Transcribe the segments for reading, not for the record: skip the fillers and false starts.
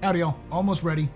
Howdy, y'all. Almost ready.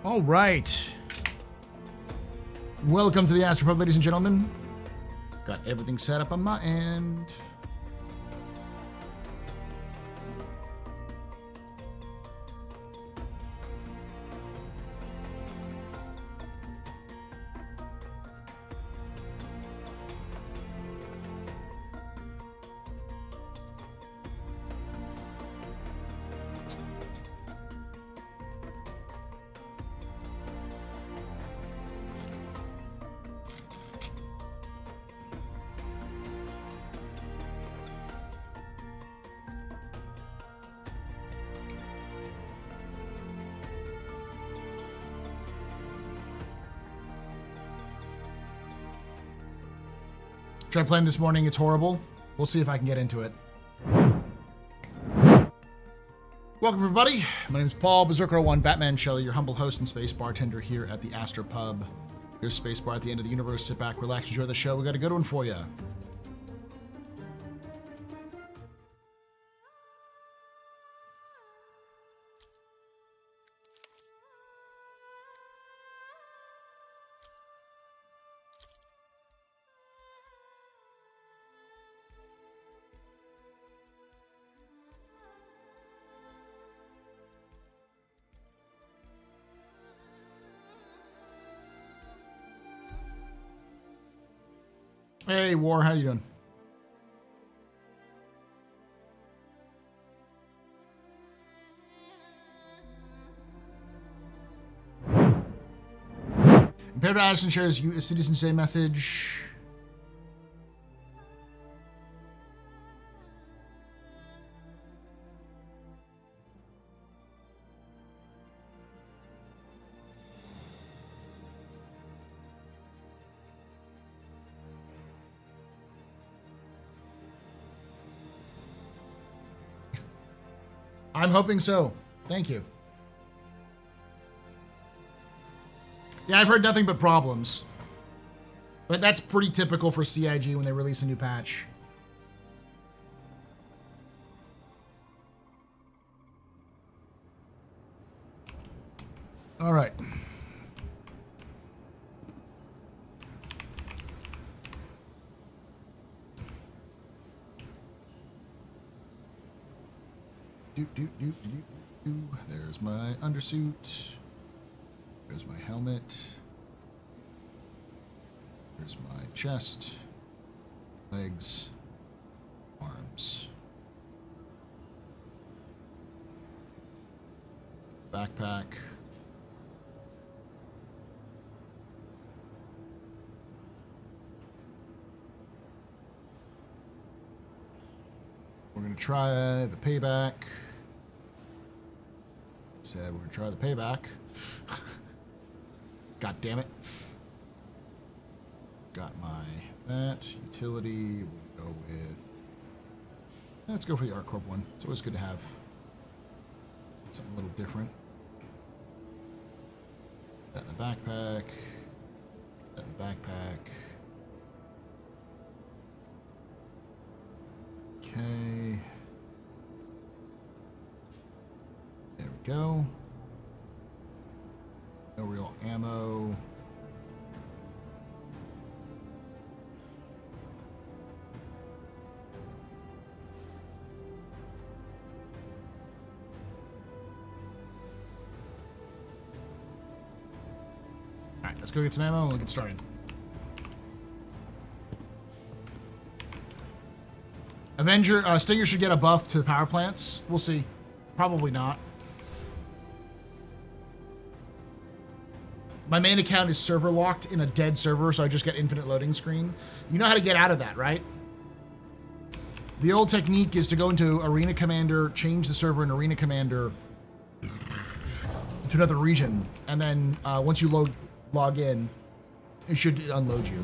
All right. Welcome to the Astropub, ladies and gentlemen. Got everything set up on my end. Tried playing this morning, it's horrible. We'll see if I can get into it. Welcome, everybody. My name is Paul, Berserker01, Batman Shelley, your humble host and space bartender here at the Astropub. Your space bar at the end of the universe. Sit back, relax, enjoy the show. We got a good one for you. Hey, War, how you doing? Impaired Addison shares you a Citizen Say message. I'm hoping so. Thank you. Yeah, I've heard nothing but problems. But that's pretty typical for CIG when they release a new patch. All right. There's my undersuit. There's my helmet. There's my chest, legs, arms, backpack. We're going to try the payback. Said we're going to try the payback. God damn it. Got my that utility. We'll go with. Let's go for the ArcCorp one. It's always good to have something a little different. That in the backpack. That in the backpack. Okay. There we go. No real ammo. Alright, let's go get some ammo and we'll get started. Stinger should get a buff to the power plants. We'll see. Probably not. My main account is server locked in a dead server, so I just get infinite loading screen. You know how to get out of that, right? The old technique is to go into Arena Commander, change the server in Arena Commander to another region, and then once you log in, it should unload you.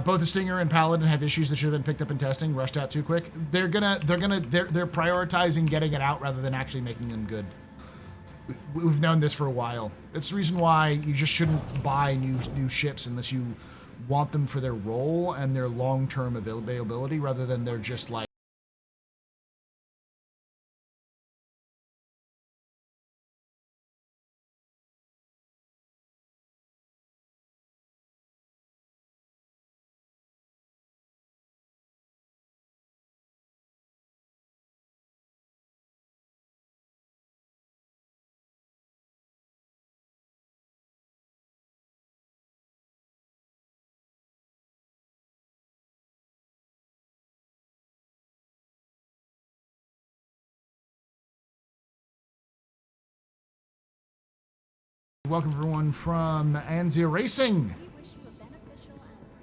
Both the Stinger and Paladin have issues that should have been picked up in testing, rushed out too quick. They're prioritizing getting it out rather than actually making them good. We've known this for a while. It's the reason why you just shouldn't buy new ships unless you want them for their role and their long-term availability, rather than they're just like. Welcome everyone from Anzia Racing.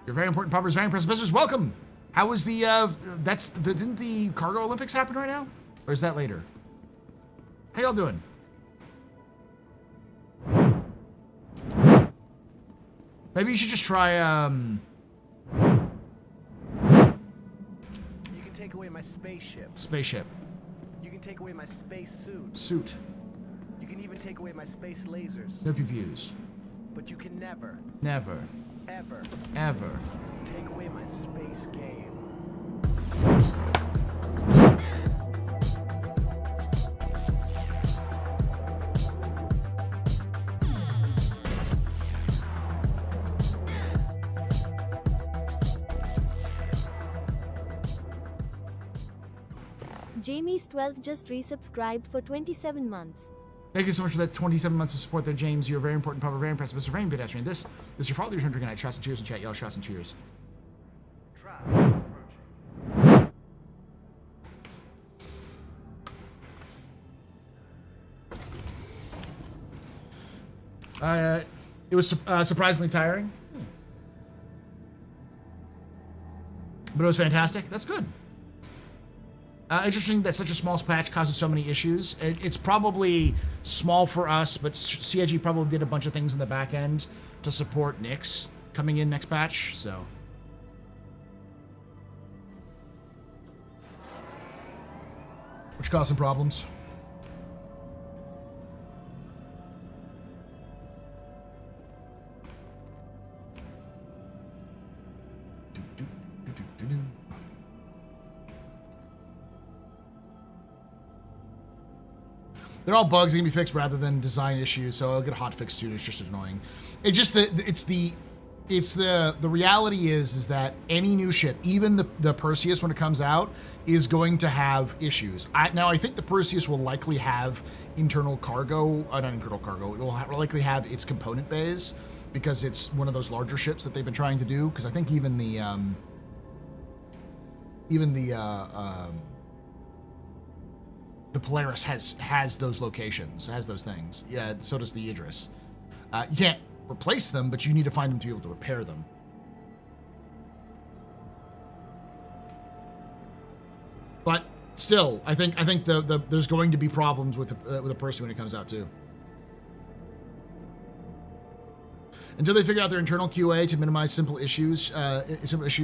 Your very important pubbers, very impressive business. Welcome. How was the didn't the Cargo Olympics happen right now? Or is that later? How y'all doing? Maybe you should just try You can take away my spaceship. Spaceship. You can take away my space suit. Suit. You can even take away my space lasers. No PPUs. But you can never, Never. ever Ever. take away my space game. Jamie's 12 just resubscribed for 27 months. Thank you so much for that 27 months of support there, James. You're a very important pupper, very impressive. Mr. Rain, pedestrian. This is your father. You're drinking night. Shots and cheers in chat. Yell shots and cheers. It was surprisingly tiring, but it was fantastic. That's good. Interesting that such a small patch causes so many issues. It's probably small for us, but CIG probably did a bunch of things in the back end to support Nyx coming in next patch, so. Which caused some problems. They're all bugs that can be fixed rather than design issues, so I'll get a hotfix soon. It's just annoying. It's just the reality is that any new ship, even the Perseus when it comes out, is going to have issues. Now I think the Perseus will likely have internal cargo, not internal cargo. It will likely have its component bays because it's one of those larger ships that they've been trying to do. Because I think even the Polaris has those locations, has those things. Yeah, so does the Idris. You can't replace them, but you need to find them to be able to repair them. But still, I think there's going to be problems with the Percy when it comes out too. Until they figure out their internal QA to minimize simple issues,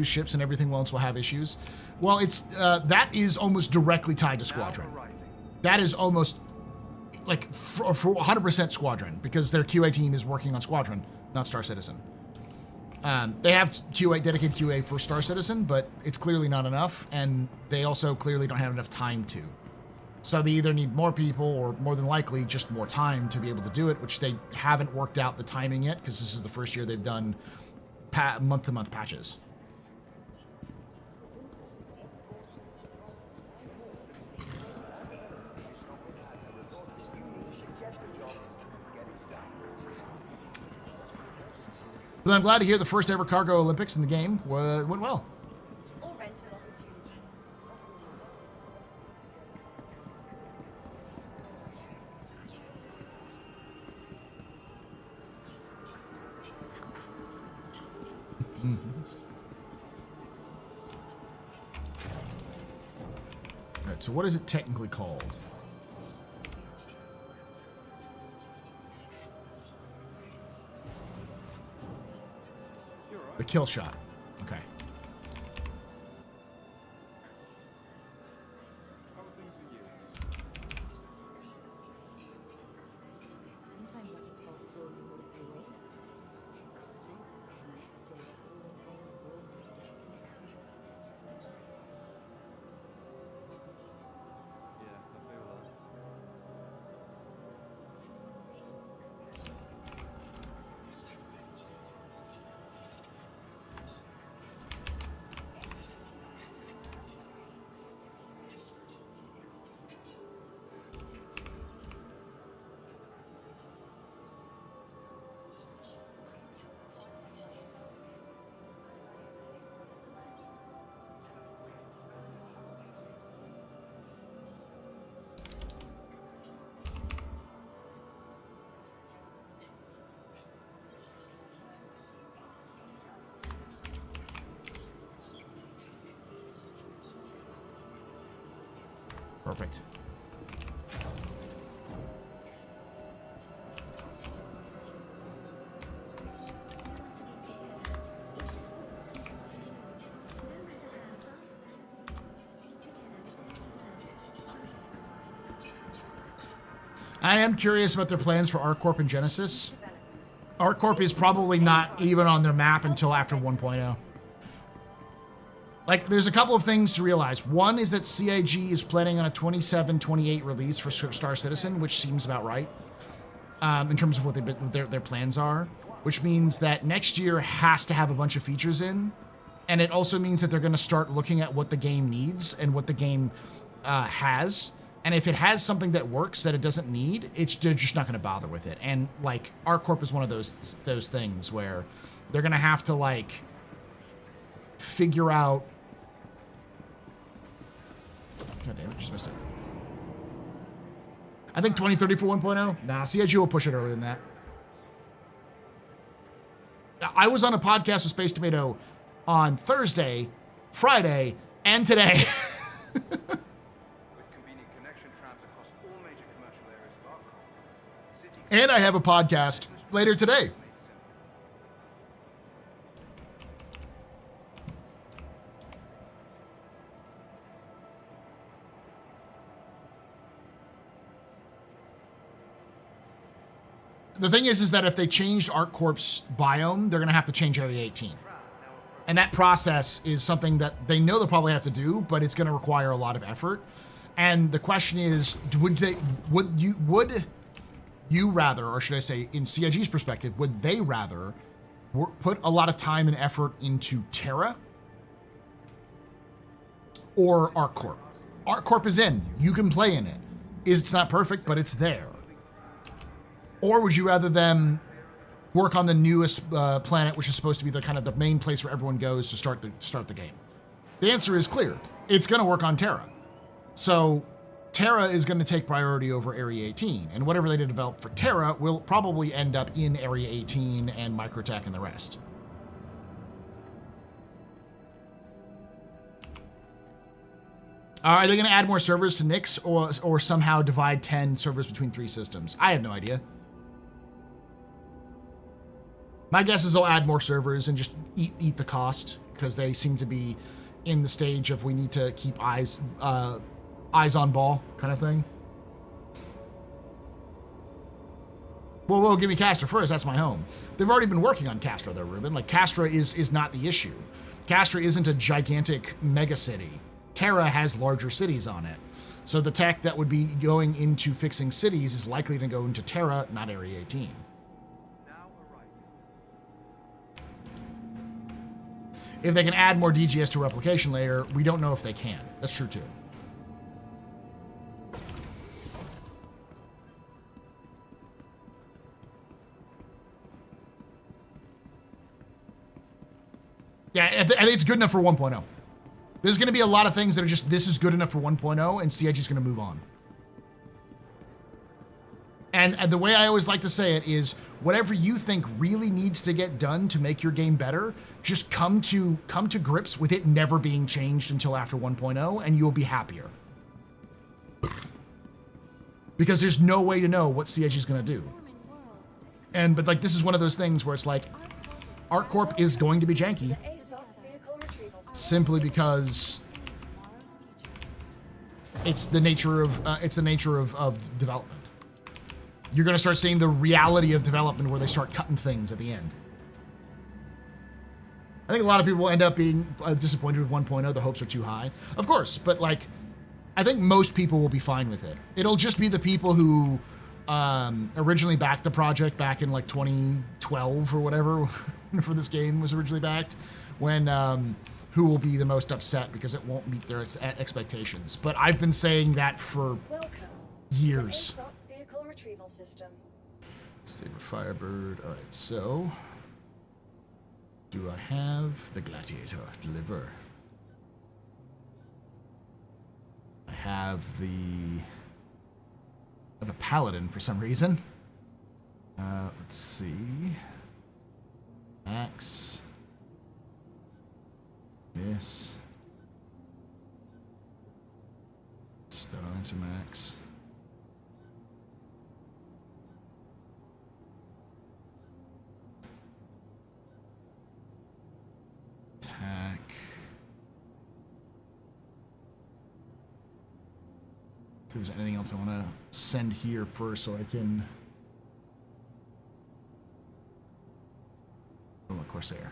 ships and everything else will have issues. Well, it's that is almost directly tied to Squadron. That is almost like for 100% Squadron, because their QA team is working on Squadron, not Star Citizen. They have dedicated QA for Star Citizen, but it's clearly not enough, and they also clearly don't have enough time to. So they either need more people, or more than likely just more time to be able to do it, which they haven't worked out the timing yet, because this is the first year they've done month-to-month patches. But I'm glad to hear the first ever cargo Olympics in the game went well. All right, so what is it technically called? The kill shot. Okay. Sometimes I think I'll throw you all away. So connected all the time, almost disconnected. Yeah, I feel that. Perfect. I am curious about their plans for ArcCorp and Genesis. ArcCorp is probably not even on their map until after 1.0. Like, there's a couple of things to realize. One is that CIG is planning on a 27-28 release for Star Citizen, which seems about right in terms of what their plans are, which means that next year has to have a bunch of features in, and it also means that they're going to start looking at what the game needs and what the game has, and if it has something that works that it doesn't need, they're just not going to bother with it. And like, ArcCorp is one of those things where they're going to have to like figure out. God damn it, just missed it. I think 2030 for 1.0? Nah, CIG will push it earlier than that. I was on a podcast with Space Tomato on Thursday, Friday, and today. With convenient connection trams across all major commercial areas of Arcon, City And I have a podcast later today. The thing is that if they changed ArcCorp's biome, they're going to have to change Area 18. And that process is something that they know they'll probably have to do, but it's going to require a lot of effort. And the question is, would you rather, or should I say, in CIG's perspective, would they rather put a lot of time and effort into Terra or ArcCorp? ArcCorp is in. You can play in it. It's not perfect, but it's there. Or would you rather them work on the newest planet, which is supposed to be the kind of the main place where everyone goes to start the game? The answer is clear. It's going to work on Terra. So Terra is going to take priority over Area 18, and whatever they develop for Terra will probably end up in Area 18 and Microtech and the rest. Are they going to add more servers to Nyx or somehow divide 10 servers between 3 systems? I have no idea. My guess is they'll add more servers and just eat the cost, because they seem to be in the stage of we need to keep eyes on ball kind of thing. Well, give me Castra first. That's my home. They've already been working on Castra, though, Ruben. Like, Castra is not the issue. Castra isn't a gigantic mega city. Terra has larger cities on it. So the tech that would be going into fixing cities is likely to go into Terra, not Area 18. If they can add more DGS to replication layer, we don't know if they can. That's true, too. Yeah, I think it's good enough for 1.0. There's going to be a lot of things that are just, this is good enough for 1.0, and CIG is going to move on. And the way I always like to say it is, whatever you think really needs to get done to make your game better, just come to grips with it never being changed until after 1.0, and you'll be happier. Because there's no way to know what CIG is going to do. But like, this is one of those things where it's like, ArcCorp is going to be janky, simply because it's the nature of development. You're going to start seeing the reality of development where they start cutting things at the end. I think a lot of people end up being disappointed with 1.0. The hopes are too high, of course, but like, I think most people will be fine with it. It'll just be the people who originally backed the project back in like 2012 or whatever, for this game was originally backed, when who will be the most upset because it won't meet their expectations. But I've been saying that for years. System. Saber Firebird. All right, so do I have the Gladiator? Deliver. I have a Paladin for some reason. Let's see. Max. This. Star Lancer Max. Attack. If there's anything else I want to send here first so I can... Oh, of Corsair.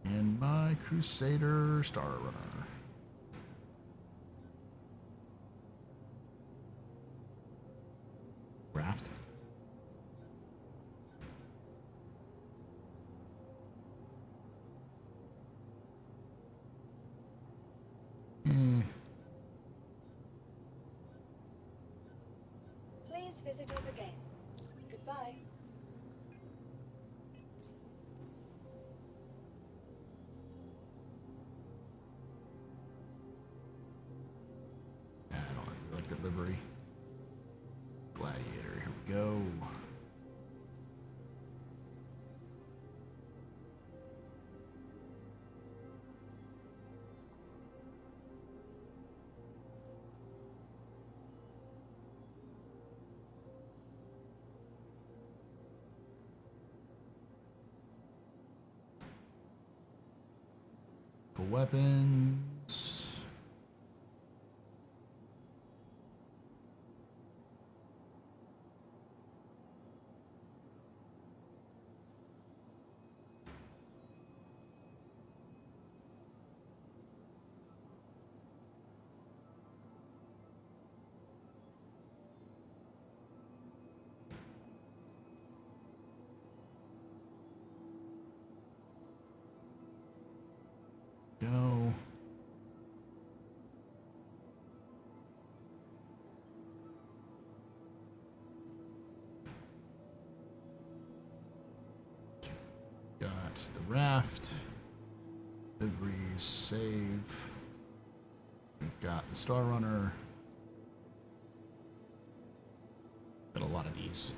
And my Crusader Star Runner. Raft. Please visit us again. Goodbye. I don't like delivery. Gladiator, here we go. Weapons. the raft. Deliveries, save. We've got the Star Runner. Got a lot of these.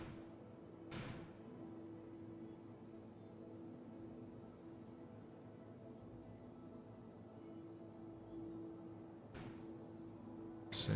Sayer.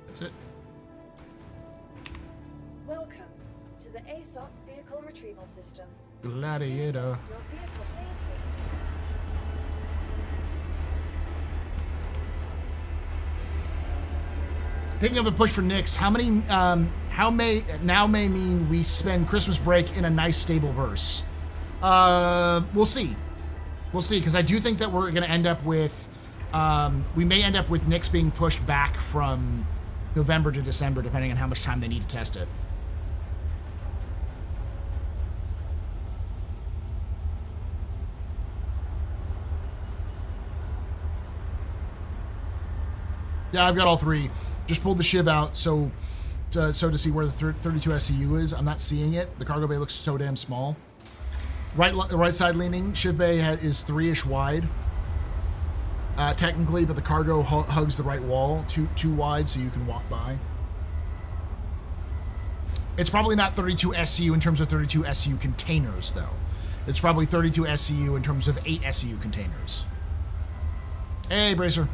That's it. Welcome to the ASOC Vehicle Retrieval System. Gladiator. Your vehicle pays for Thinking of a push for Knicks, how may mean we spend Christmas break in a nice stable verse. We'll see, because I do think that we're going to end up with, we may end up with Knicks being pushed back from November to December, depending on how much time they need to test it. Yeah, I've got all three. Just pulled the Shiv out so to see where the 32 SCU is. I'm not seeing it. The cargo bay looks so damn small. Right side leaning. Shiv bay is 3-ish wide. Technically, but the cargo hugs the right wall, too wide, so you can walk by. It's probably not 32 SCU in terms of 32 SCU containers, though. It's probably 32 SCU in terms of 8 SCU containers. Hey, Bracer.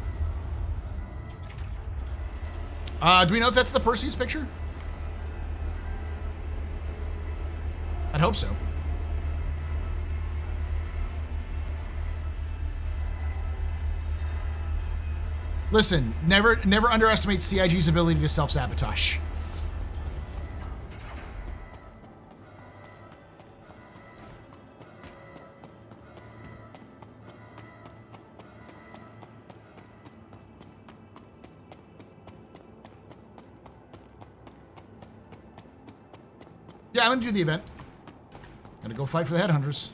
Do we know if that's the Perseus picture? I'd hope so. Listen, never underestimate CIG's ability to self-sabotage. Yeah, I'm gonna do the event. Gonna go fight for the headhunters.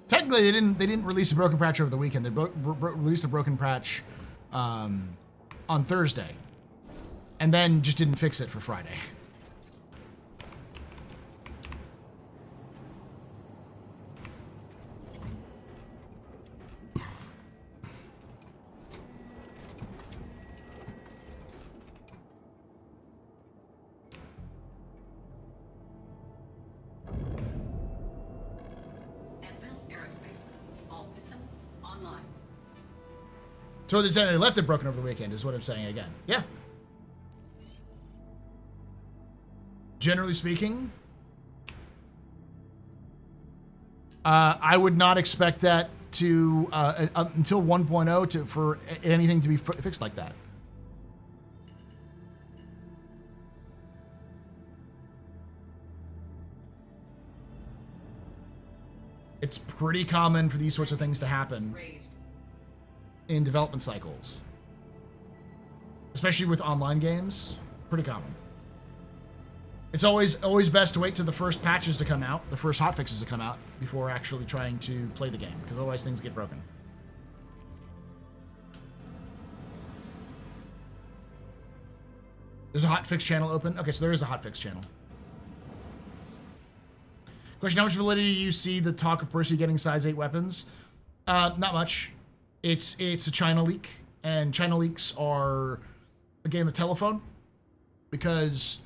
Technically, they didn't release a broken patch over the weekend. They released a broken patch on Thursday, and then just didn't fix it for Friday. So they left it broken over the weekend, is what I'm saying again. Yeah. Generally speaking, I would not expect that to until 1.0 for anything to be fixed like that. It's pretty common for these sorts of things to happen in development cycles, especially with online games. Pretty common. It's always best to wait till the first patches to come out, the first hotfixes to come out, before actually trying to play the game, because otherwise things get broken. There's a hotfix channel open. Okay, so there is a hotfix channel. Question: how much validity do you see the talk of Percy getting size 8 weapons? Not much. It's a China leak, and China leaks are a game of telephone, because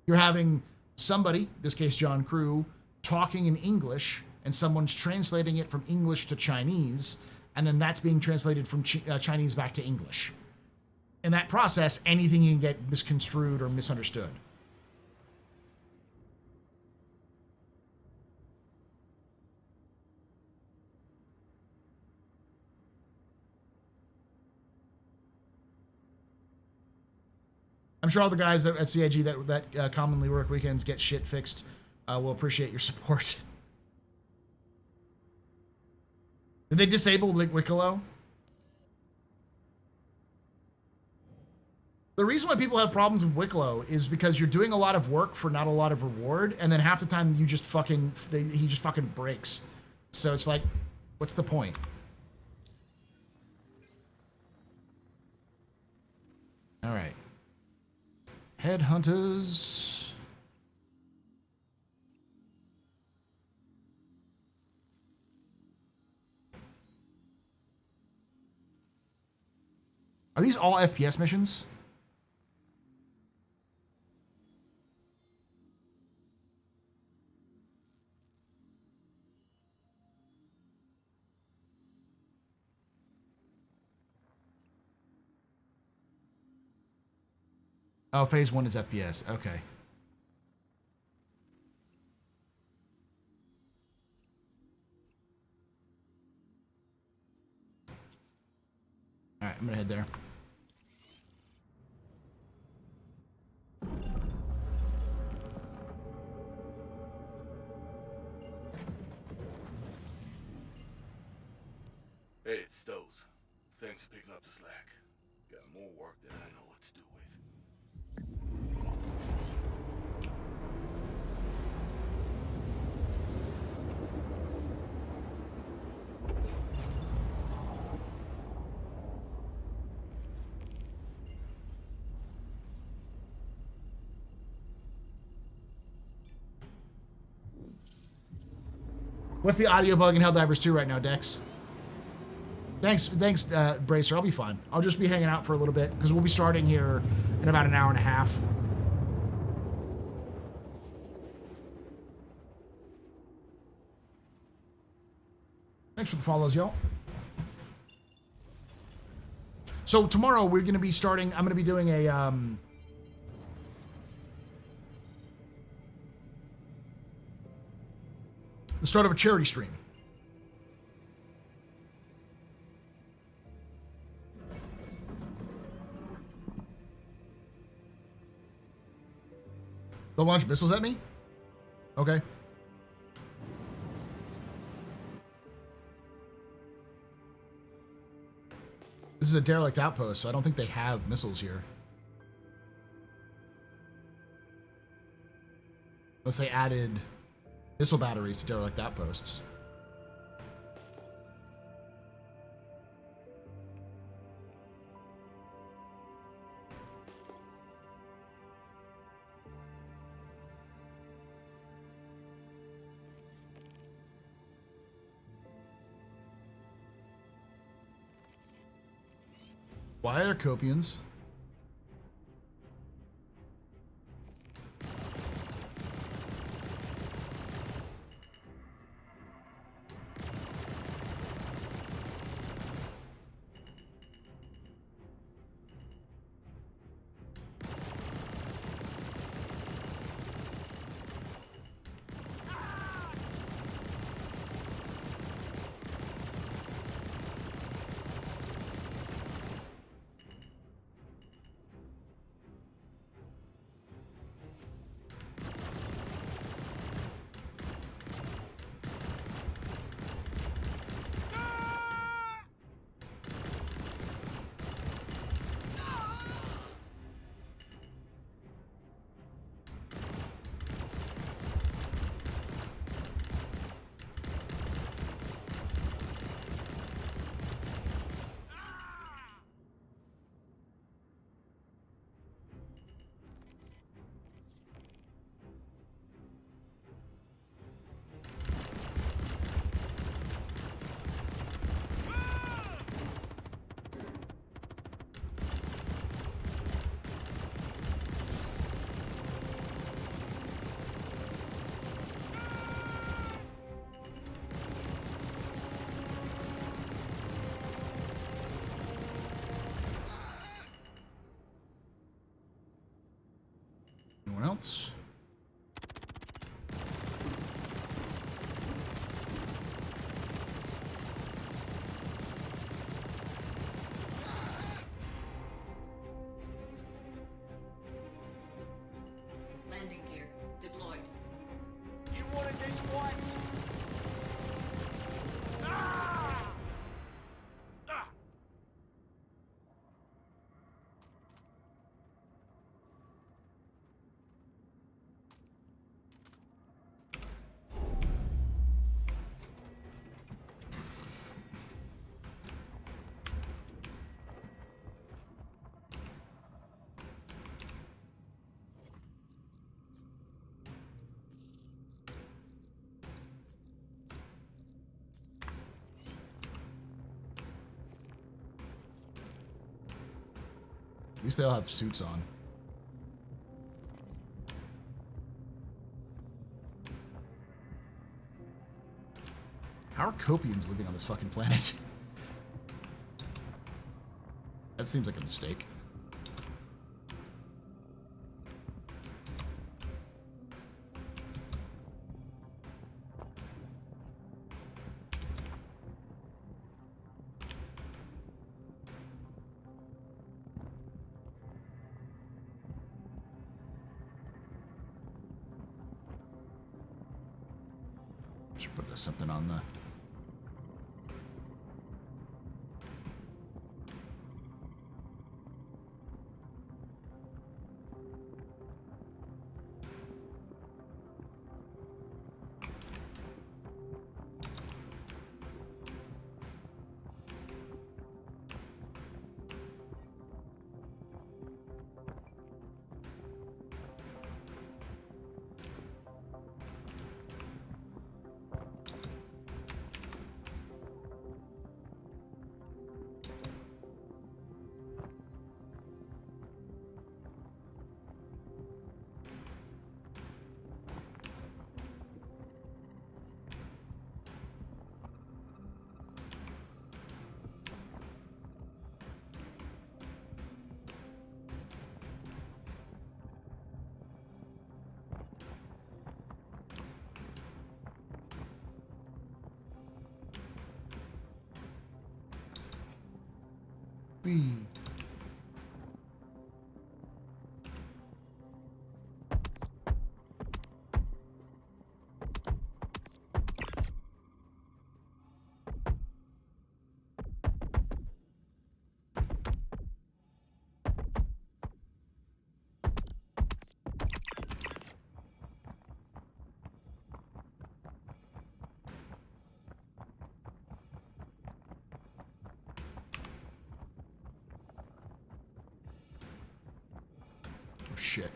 you're having somebody, in this case John Crew, talking in English, and someone's translating it from English to Chinese, and then that's being translated from Chinese back to English. In that process, anything can get misconstrued or misunderstood. I'm sure all the guys at CIG that commonly work weekends get shit fixed will appreciate your support. Did they disable Wicklow? The reason why people have problems with Wicklow is because you're doing a lot of work for not a lot of reward, and then half the time you just he just fucking breaks. So it's like, what's the point? All right. Headhunters. Are these all FPS missions? Oh, phase 1 is FPS. Okay. All right, I'm gonna head there. Hey, it's Stows. Thanks for picking up the slack. Got more work than I know what to do with. What's the audio bug in Helldivers 2 right now, Dex? Thanks, Bracer. I'll be fine. I'll just be hanging out for a little bit because we'll be starting here in about an hour and a half. Thanks for the follows, y'all. So tomorrow we're going to be starting. I'm going to be doing a the start of a charity stream. They'll launch missiles at me? Okay. This is a derelict outpost, so I don't think they have missiles here. Unless they added missile batteries to derelict outposts. Why are there Copians? Anyone else? landing gear deployed. You wanted this one? Ah! Ah! At least they all have suits on. How are Copians living on this fucking planet? That seems like a mistake. Should put something on the... Whee. Oh, shit.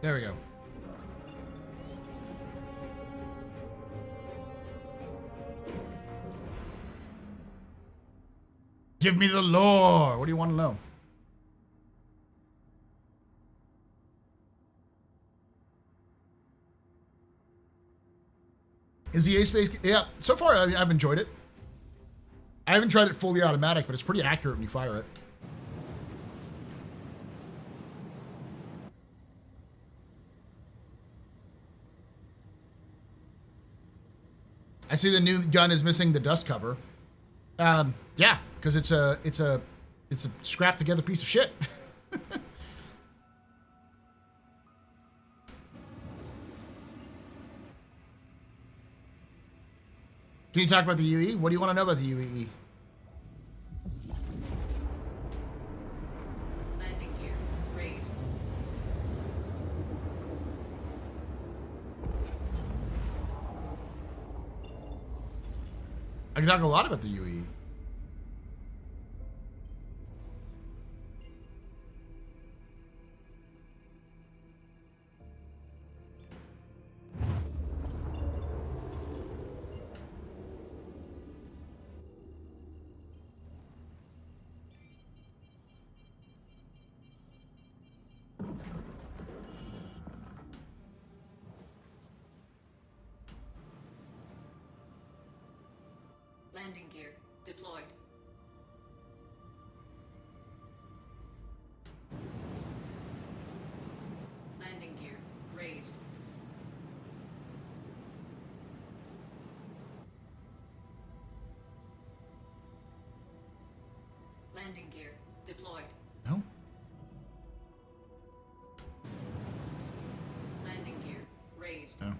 There we go. Give me the lore. What do you want to know? Is the A-Space... Yeah, so far I've enjoyed it. I haven't tried it fully automatic, but it's pretty accurate when you fire it. I see the new gun is missing the dust cover. Yeah, because it's a scrapped together piece of shit. Can you talk about the UE? What do you want to know about the UE? Landing gear raised. I can talk a lot about the UE. Landing gear deployed. Landing gear raised. Landing gear deployed. No. Landing gear raised. No.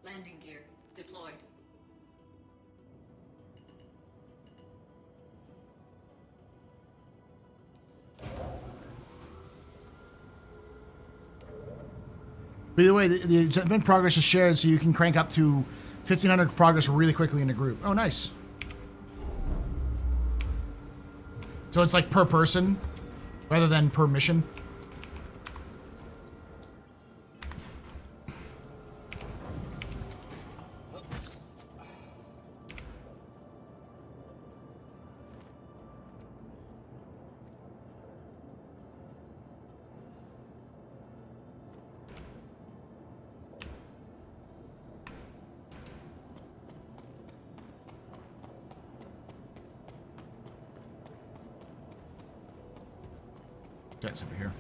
Landing gear deployed. By the way, the event progress is shared, so you can crank up to 1,500 progress really quickly in a group. Oh, nice. So it's like per person rather than per mission. That's over here.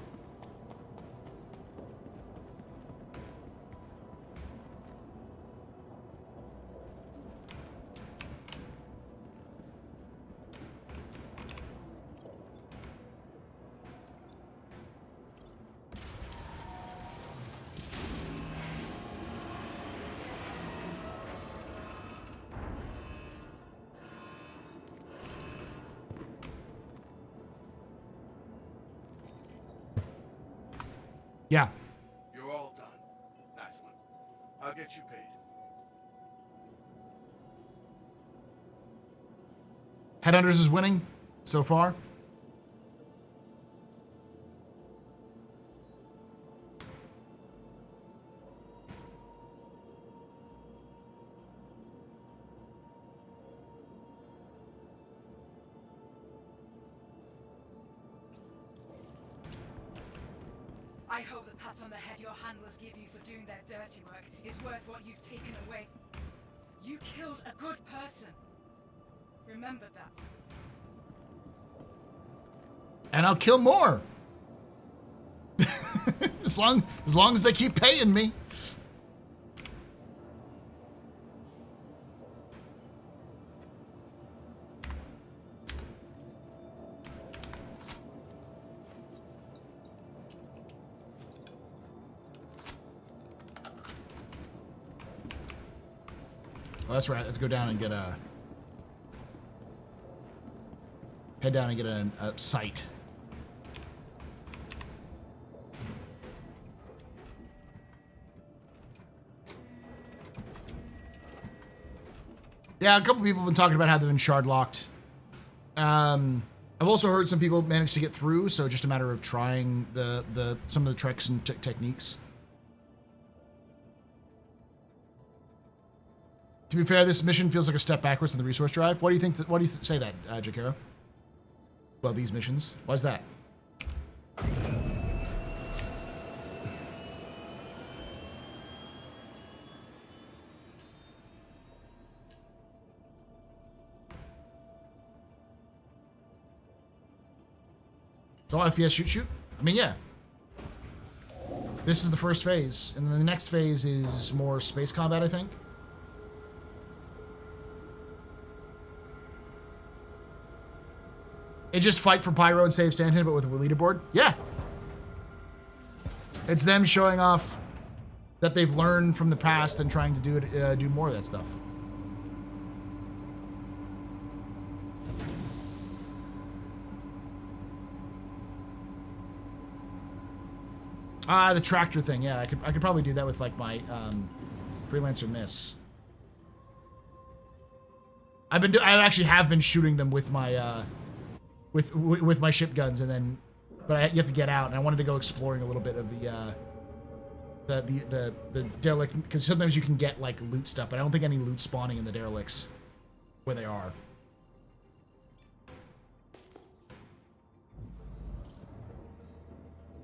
Yeah. You're all done. Nice one. I'll get you paid. Headhunters is winning so far. I hope the pat on the head your handlers give you for doing their dirty work is worth what you've taken away. You killed a good person. Remember that. And I'll kill more. as long as they keep paying me. Oh, that's right. Let's go down and get a... Head down and get a site. Yeah, a couple people have been talking about how they've been shard locked. I've also heard some people manage to get through, so just a matter of trying some of the tricks and techniques. To be fair, this mission feels like a step backwards in the resource drive. What do you think? What do you say that, Jakiro? Well, these missions. Why's that? It's all FPS shoot. I mean, yeah. This is the first phase, and then the next phase is more space combat, I think. It just fight for Pyro and save Stanton, but with a leaderboard? Yeah. It's them showing off that they've learned from the past and trying to do more of that stuff. The tractor thing, yeah, I could probably do that with like my freelancer miss. I actually have been shooting them with my with my ship guns, and then you have to get out, and I wanted to go exploring a little bit of the derelict, because sometimes you can get like loot stuff, but I don't think any loot spawning in the derelicts where they are.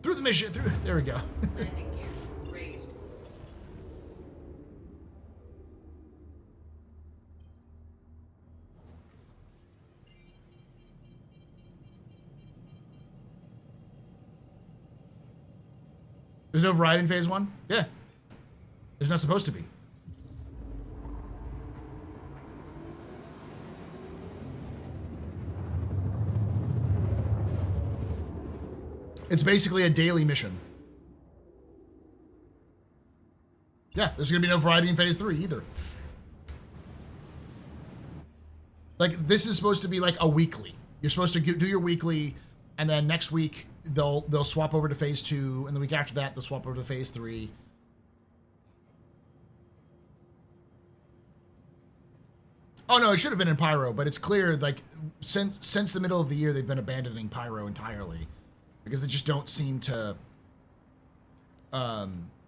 Through the mission, there we go. Landing gear raised. There's no variety in phase 1? Yeah. There's not supposed to be. It's basically a daily mission. Yeah, there's gonna be no variety in phase 3 either. Like, this is supposed to be like a weekly. You're supposed to do your weekly, and then next week they'll swap over to phase 2, and the week after that they'll swap over to phase 3. Oh no, it should have been in Pyro, but it's clear, like, since the middle of the year they've been abandoning Pyro entirely, because they just don't seem to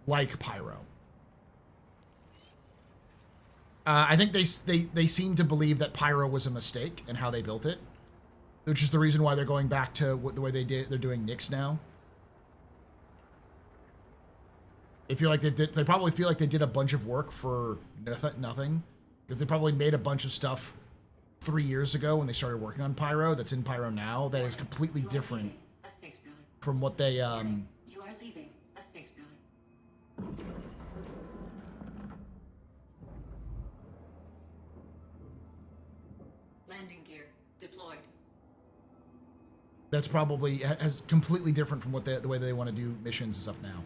like Pyro. I think they seem to believe that Pyro was a mistake in how they built it, which is the reason why they're going back to the way they're doing Nyx now. They feel like they probably feel like they did a bunch of work for nothing, because they probably made a bunch of stuff 3 years ago when they started working on Pyro that's in Pyro now that is completely different from what they You are leaving a safe zone. Landing gear deployed. That's probably has completely different from what the way they want to do missions and stuff now.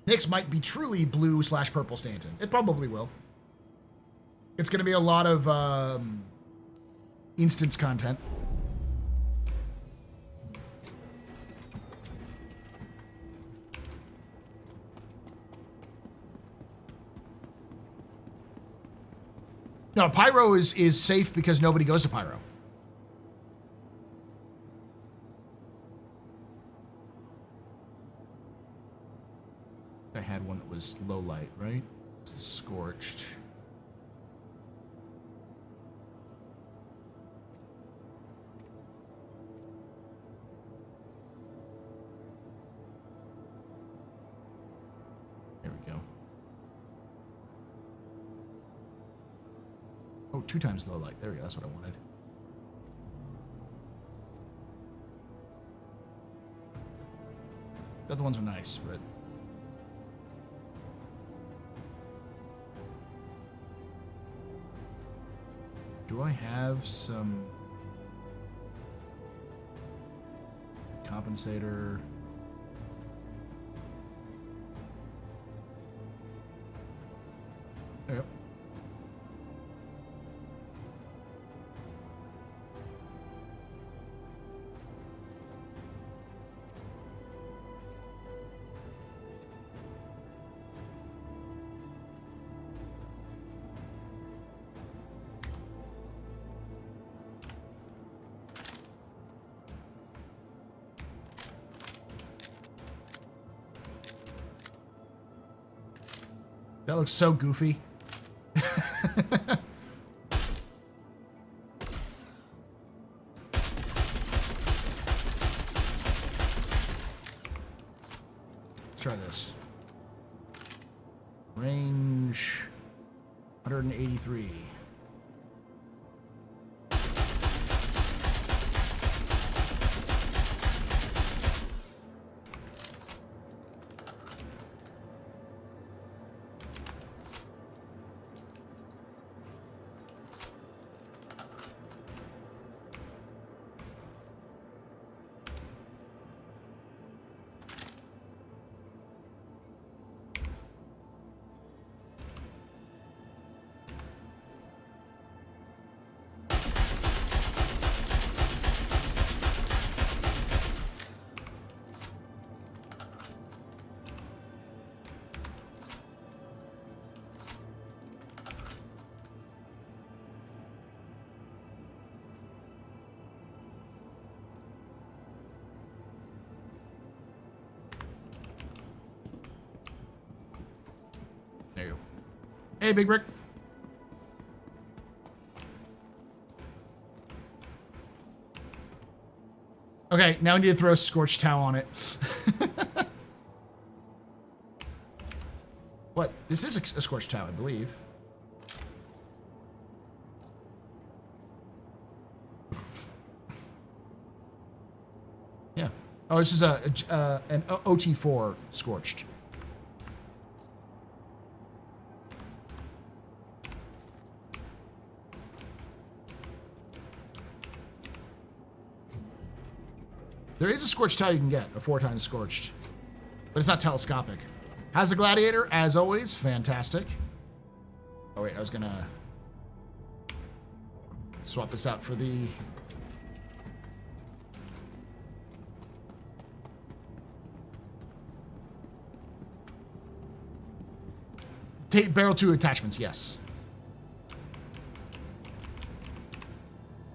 Nyx might be truly blue/purple Stanton. It probably will. It's going to be a lot of instance content. No, Pyro is safe because nobody goes to Pyro. I had one that was low light, right? It's the Scorched. There we go. Oh, 2 times low light. There we go. That's what I wanted. The other ones are nice, but... do I have some... compensator? There we go. That looks so goofy. Let's try this. Range 183. There you go. Hey, Big Brick. Okay, now we need to throw a Scorched Towel on it. What? This is a Scorched Towel, I believe. Yeah. Oh, this is an OT4 Scorched. There is a Scorched Towel you can get, a 4x Scorched. But it's not telescopic. How's the Gladiator? As always, fantastic. Oh wait, I was gonna swap this out for the... Barrel 2 attachments, yes.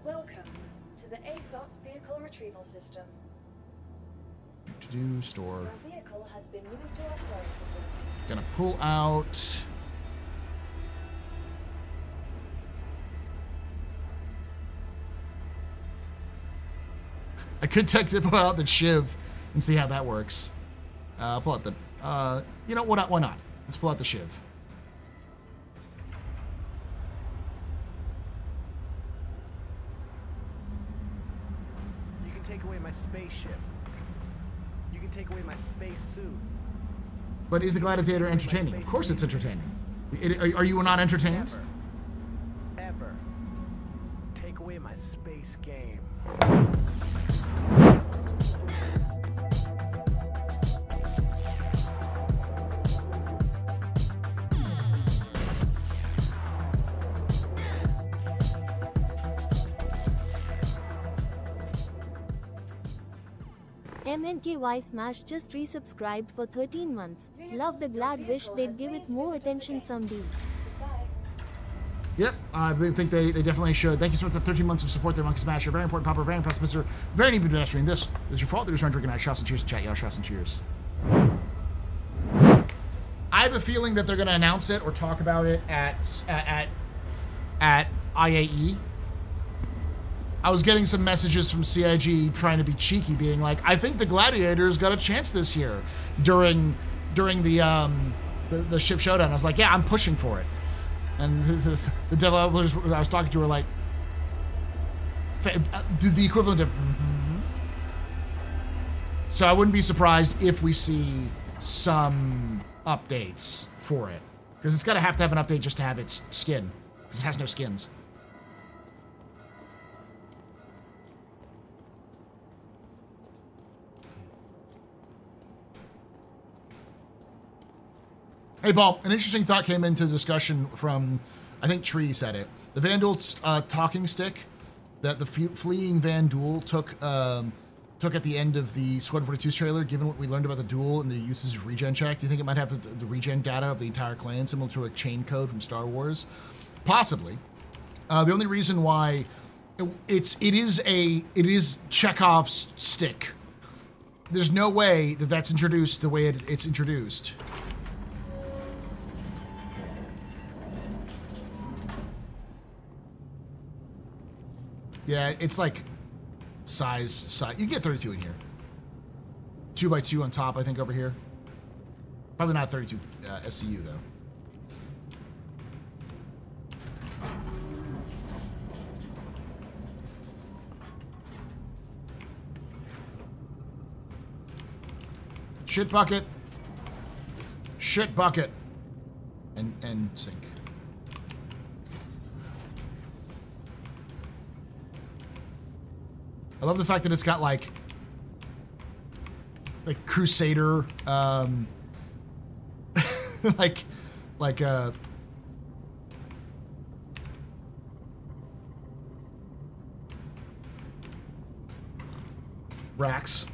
Welcome to the ASOP Vehicle Retrieval System. Store. Your vehicle has been moved to our storage facility. Gonna pull out. I could pull out the Shiv and see how that works. Pull out the. You know what? Why not? Let's pull out the Shiv. You can take away my spaceship. You can take away my space suit. But is the Gladiator entertaining? Of course it's entertaining. Are you not entertained? Ever. Take away my space game. MNKY Smash just resubscribed for 13 months. Love the Glad, wish they'd give it more attention someday. Goodbye. Yep, I think they definitely should. Thank you so much for 13 months of support there, Monkey Smasher. Very important, popper, very impressed, Mr. Very neat pedestrian. This is your fault. There's no drinking. Shots and cheers in chat. Yeah, shots and cheers. I have a feeling that they're going to announce it or talk about it at IAE. I was getting some messages from CIG trying to be cheeky, being like, "I think the Gladiator's got a chance this year." During the ship showdown, I was like, "Yeah, I'm pushing for it." And the developers I was talking to were like, the equivalent of. Mm-hmm. So I wouldn't be surprised if we see some updates for it, because it's got to have an update just to have its skin, because it has no skins. Hey, Paul, an interesting thought came into the discussion from, I think Tree said it. The Vanduul talking stick that the fleeing Vanduul took at the end of the Squad 42 trailer, given what we learned about the duel and the uses of regen check, do you think it might have the regen data of the entire clan, similar to a chain code from Star Wars? Possibly. The only reason why it is Chekhov's stick. There's no way that that's introduced the way it's introduced Yeah, it's like size. You can get 32 in here. 2x2 on top, I think, over here. Probably not 32 SCU, though. Shit bucket. Shit bucket. And sink. I love the fact that it's got like Crusader, like racks.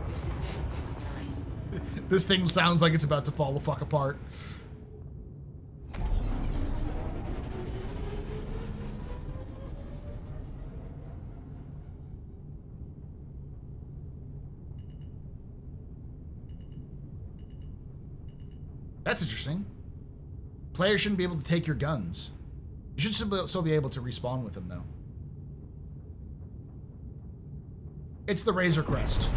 Your systems are online. This thing sounds like it's about to fall the fuck apart. That's interesting. Players shouldn't be able to take your guns. You should still be able to respawn with them, though. It's the Razor Crest.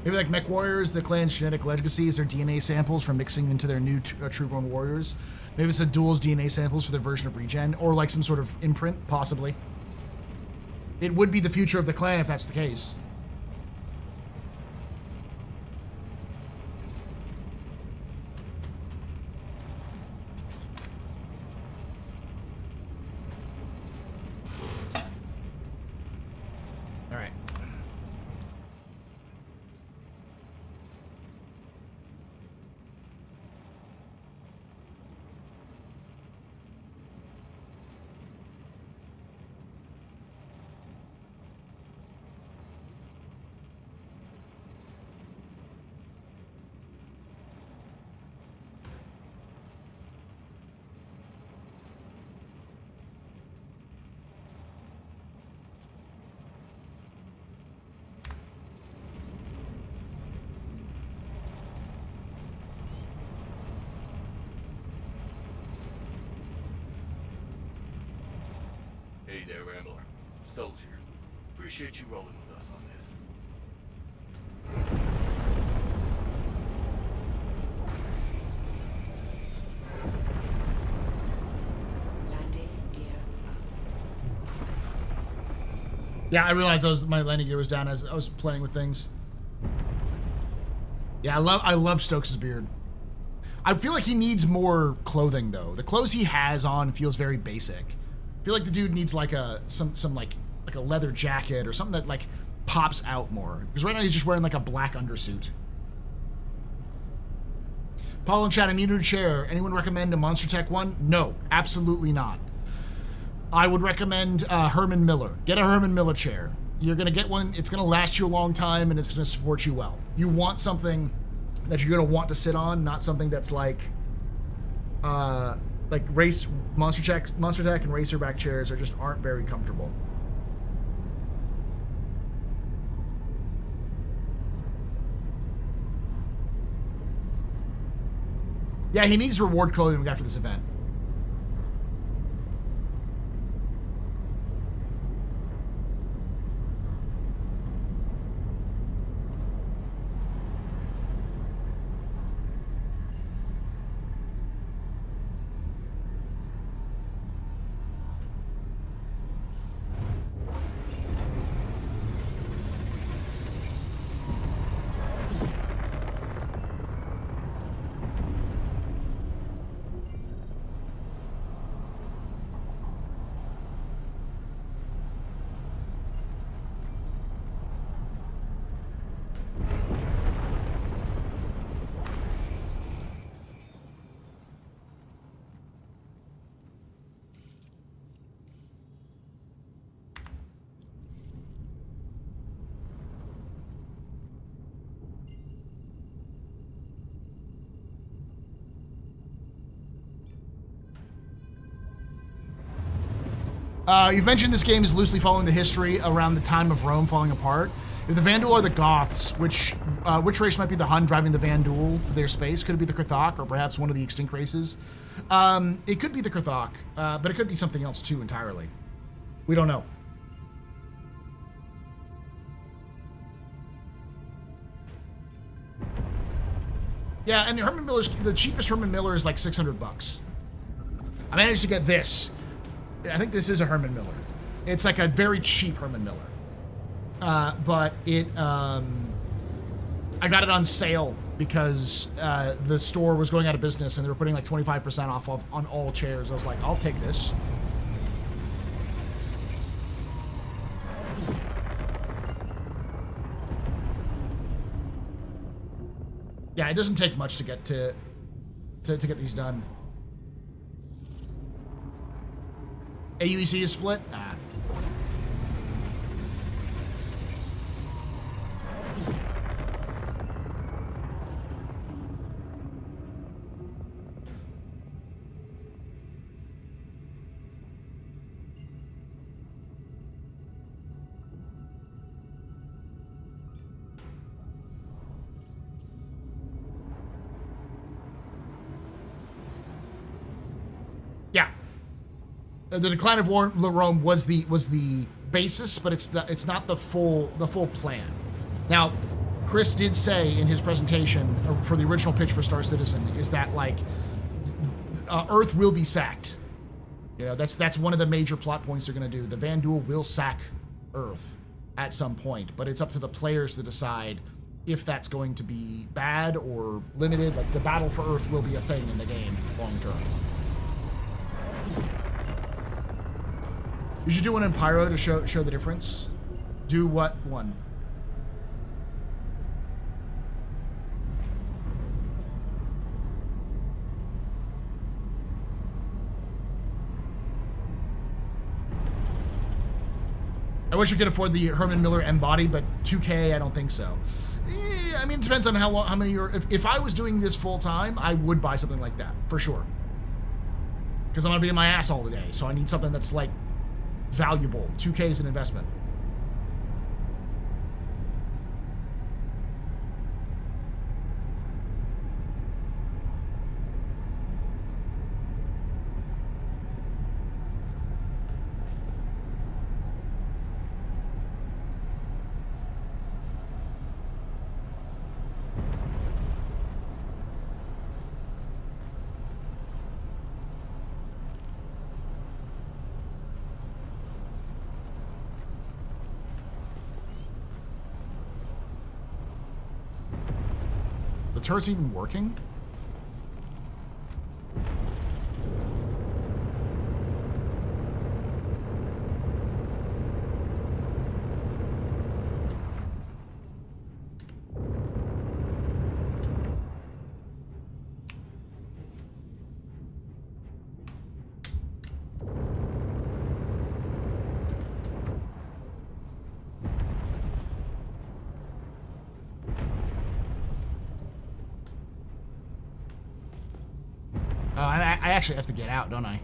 Maybe like Mech Warriors, the clan's genetic legacies, their DNA samples from mixing into their new Trueborn Warriors. Maybe it's a duel's DNA samples for their version of Regen, or like some sort of imprint, possibly. It would be the future of the clan if that's the case. All right. Hey there, Rambler. Stokes here. Appreciate you rolling with us on this. Landing gear up. Yeah, I realized my landing gear was down as I was playing with things. Yeah, I love Stokes' beard. I feel like he needs more clothing though. The clothes he has on feels very basic. I feel like the dude needs like some like a leather jacket or something that like pops out more. Because right now he's just wearing like a black undersuit. Paul in chat, I need a chair. Anyone recommend a Monster Tech one? No, absolutely not. I would recommend Herman Miller. Get a Herman Miller chair. You're going to get one. It's going to last you a long time, and it's going to support you well. You want something that you're going to want to sit on, not something that's like like race monster Tech and racerback chairs aren't very comfortable. Yeah, he needs reward clothing we got for this event. You've mentioned this game is loosely following the history around the time of Rome falling apart. If the Vandal are the Goths, which race might be the Hun driving the Vandal for their space? Could it be the Krthok, or perhaps one of the extinct races? It could be the Krthok, but it could be something else too entirely. We don't know. Yeah, and the cheapest Herman Miller is like $600. I managed to get this. I think this is a Herman Miller. It's like a very cheap Herman Miller. But it, I got it on sale because the store was going out of business and they were putting like 25% off on all chairs. I was like, I'll take this. Yeah, it doesn't take much to get to get these done. AUEC is split? Yeah. The Decline of Rome was the basis, but it's not the full plan. Now, Chris did say in his presentation for the original pitch for Star Citizen is that like Earth will be sacked. You know, that's one of the major plot points they're going to do. The Vandal will sack Earth at some point, but it's up to the players to decide if that's going to be bad or limited. Like the battle for Earth will be a thing in the game long term. You should do one in Pyro to show the difference. Do what one? I wish you could afford the Herman Miller M-Body, but 2K, I don't think so. I mean, it depends on how many you're... If I was doing this full-time, I would buy something like that, for sure. Because I'm going to be in my ass all the day, so I need something that's, like, valuable. 2K is an investment. The turret's even working? I actually have to get out, don't I?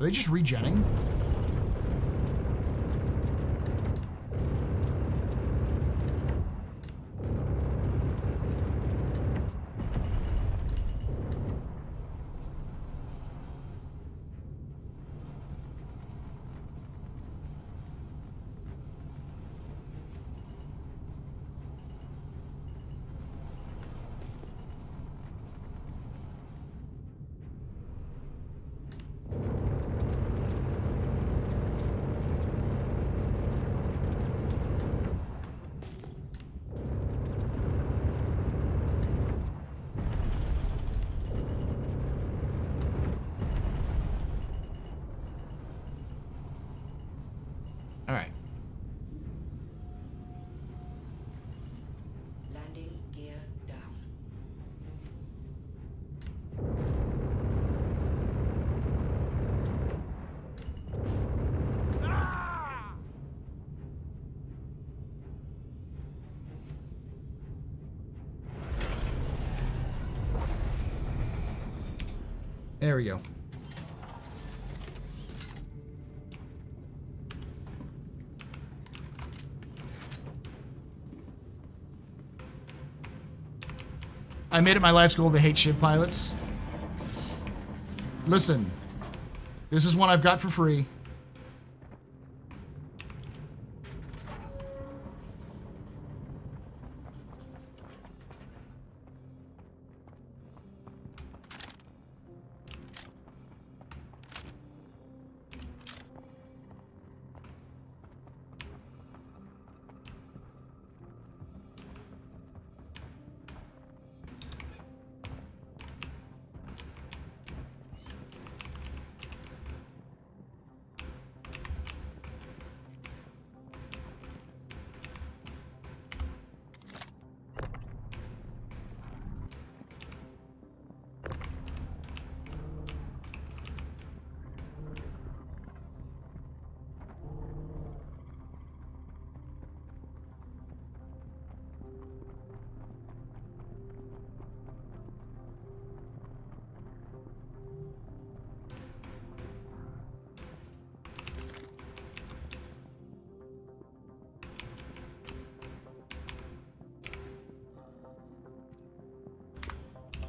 Are they just regenning? All right. Landing gear down. There we go. I made it my life's goal to hate ship pilots. Listen, this is one I've got for free.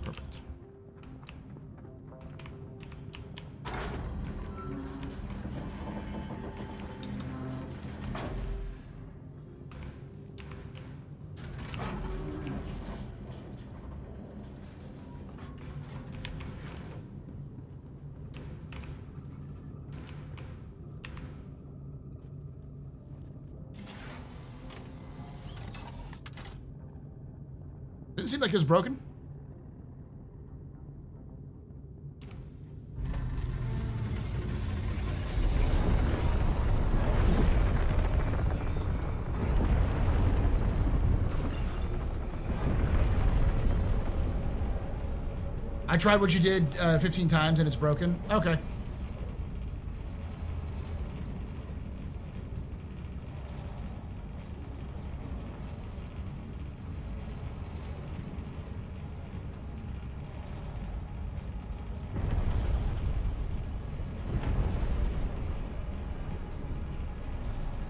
Perfect. Didn't seem like it was broken. I tried what you did 15 times and it's broken. Okay.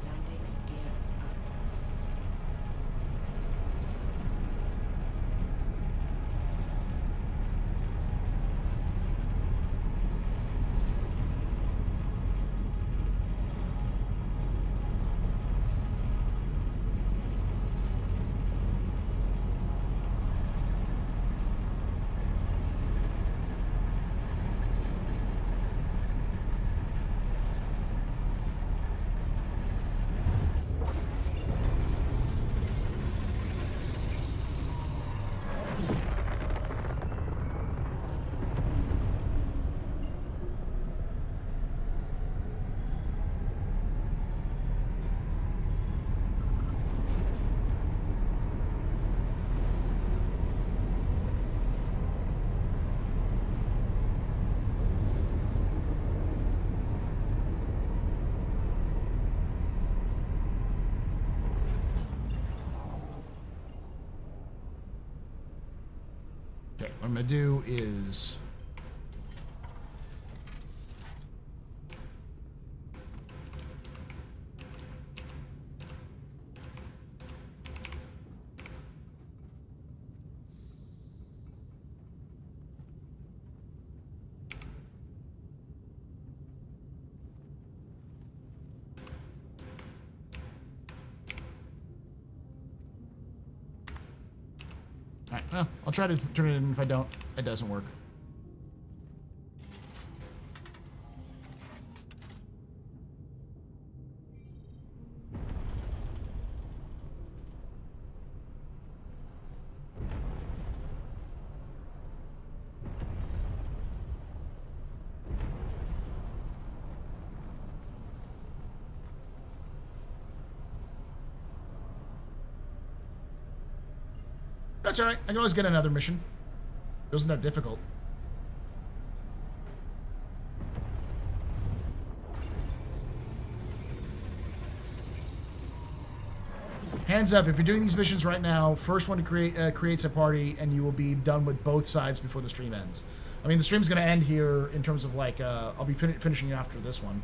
Landing gear up. Okay, what I'm gonna do is... Alright, well, I'll try to turn it in. If I don't, it doesn't work. That's alright. I can always get another mission. It wasn't that difficult. Hands up, if you're doing these missions right now, first one to create creates a party, and you will be done with both sides before the stream ends. I mean, the stream's going to end here in terms of, like, I'll be finishing after this one.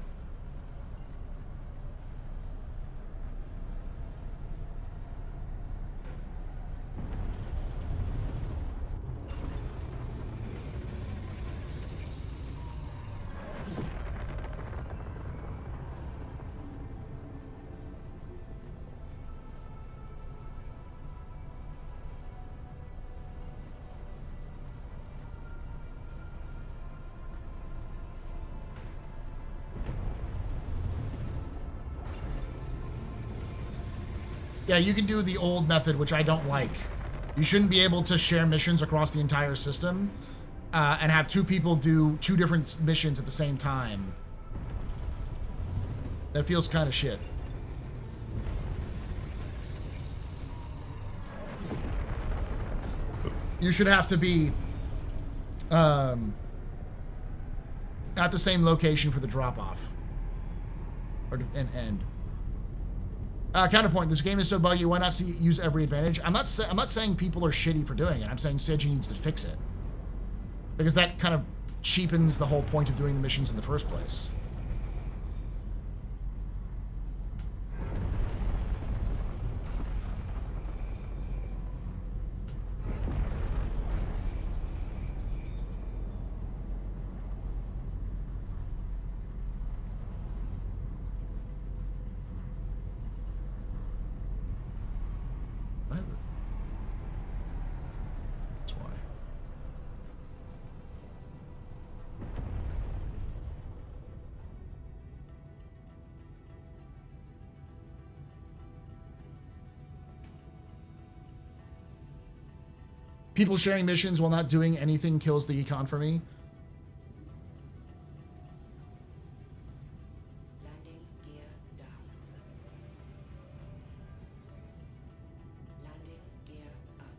Yeah, you can do the old method, which I don't like. You shouldn't be able to share missions across the entire system and have two people do two different missions at the same time. That feels kind of shit. You should have to be at the same location for the drop-off. And counterpoint, this game is so buggy, why not use every advantage? I'm not saying people are shitty for doing it. I'm saying Seiji needs to fix it. Because that kind of cheapens the whole point of doing the missions in the first place. People sharing missions while not doing anything kills the econ for me. Landing gear down. Landing gear up.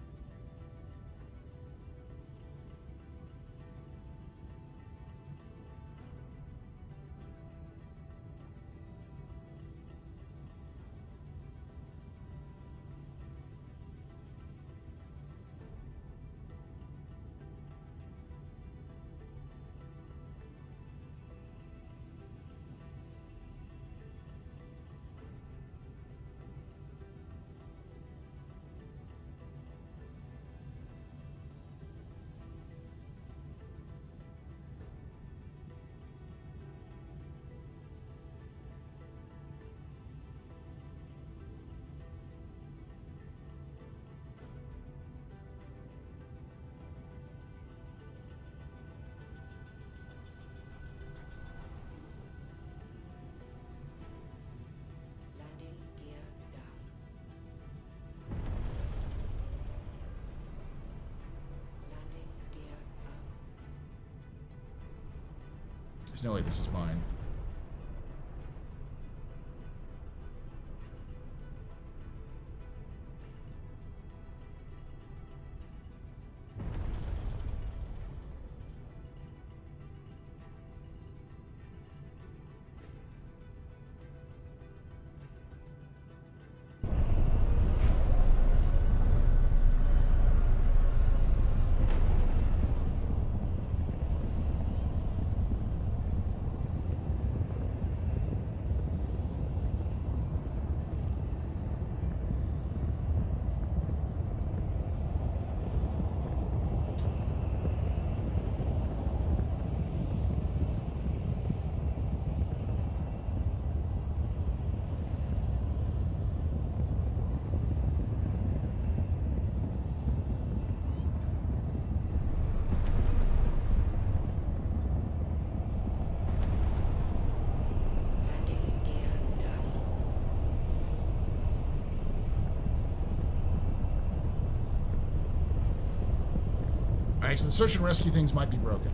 Landing gear down. Landing gear up. There's no way this is mine. Alright, so the search and rescue things might be broken.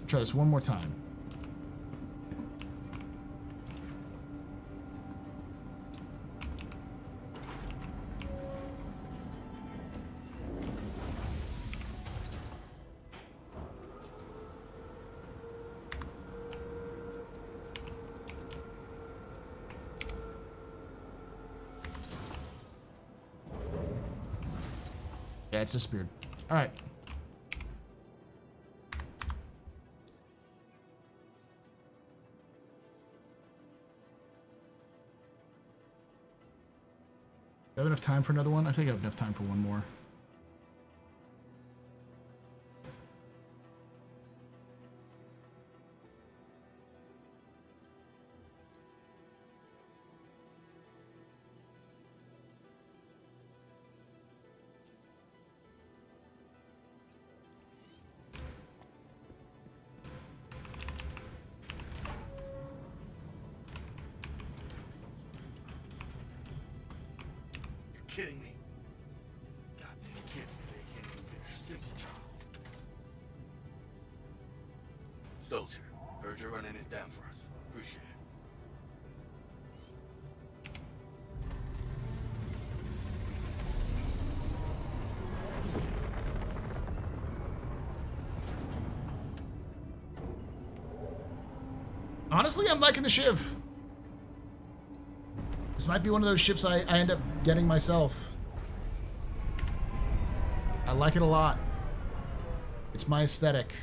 Try this one more time. Yeah, it's disappeared. All right. Do I have enough time for another one? I think I have enough time for one more. Kidding me? Goddamn kids today can't even finish a simple job. Soldier, heard you're running this down for us. Appreciate it. Honestly, I'm liking the Shiv. This might be one of those ships I end up getting myself. I like it a lot. It's my aesthetic.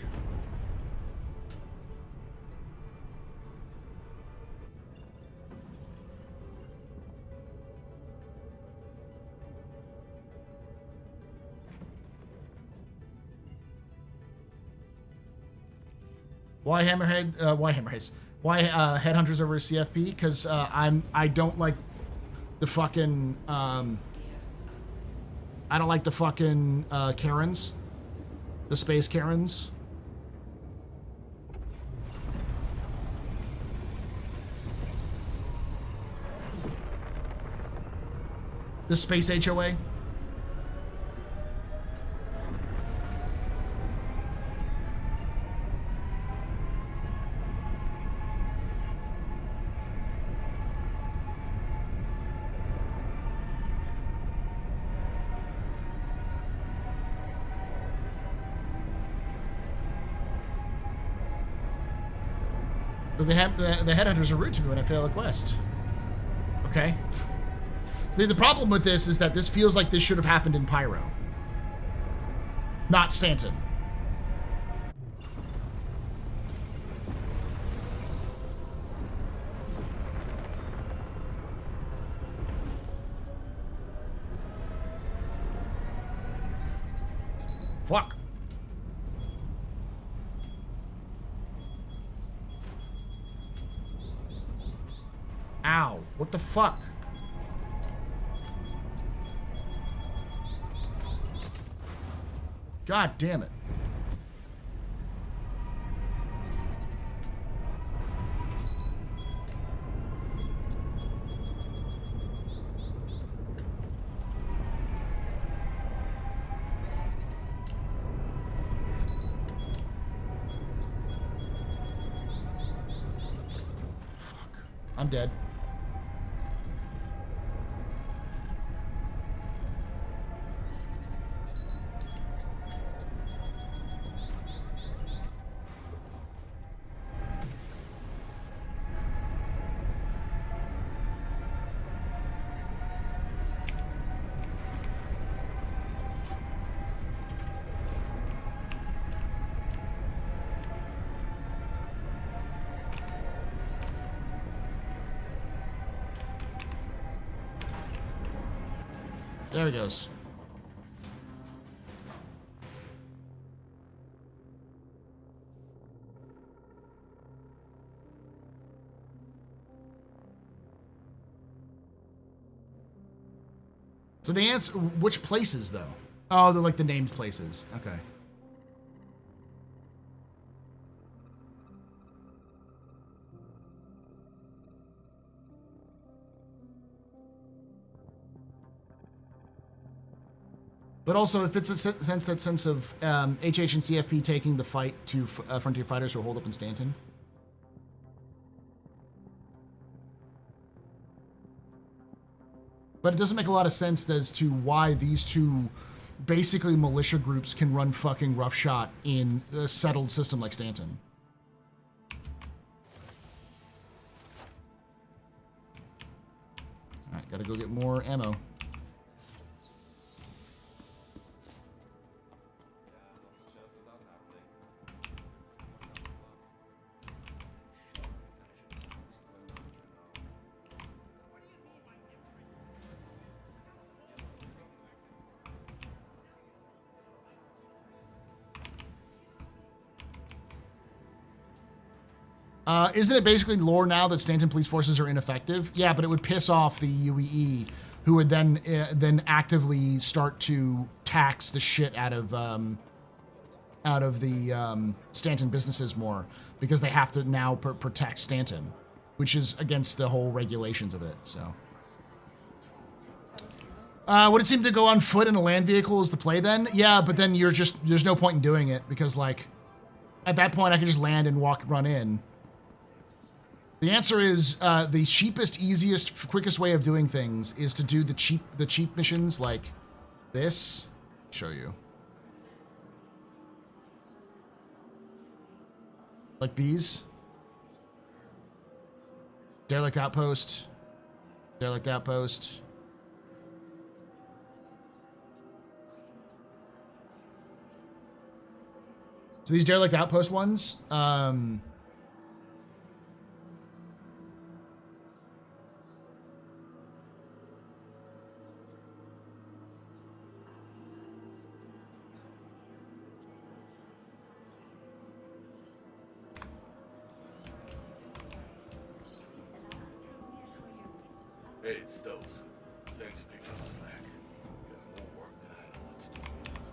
Why Hammerhead? Why Hammerheads? Why Headhunters over CFP? Because I don't like the fucking I don't like the fucking Karens, the space Karens. The space HOA. The headhunters are rude to me when I fail a quest. Okay. See, the problem with this is that this feels like this should have happened in Pyro, not Stanton. Fuck. Ow. What the fuck? God damn it. Fuck. I'm dead. There he goes. So the answer, which places though? Oh, they're like the named places. Okay. But also, if it's a sense of HH and CFP taking the fight to Frontier Fighters who hold up in Stanton. But it doesn't make a lot of sense as to why these two basically militia groups can run fucking roughshod in a settled system like Stanton. Alright, gotta go get more ammo. Isn't it basically lore now that Stanton police forces are ineffective? Yeah, but it would piss off the UEE, who would then actively start to tax the shit out of the Stanton businesses more because they have to now protect Stanton, which is against the whole regulations of it. So, would it seem to go on foot in a land vehicle is the play then? Yeah, but then there's no point in doing it because like at that point I can just land and run in. The answer is the cheapest, easiest, quickest way of doing things is to do the cheap missions like this. Show you. Like these. Derelict outpost. Derelict outpost. So these derelict outpost ones, Hey, it's Stokes. Thanks for picking up the slack. Got more work than I know what to do with.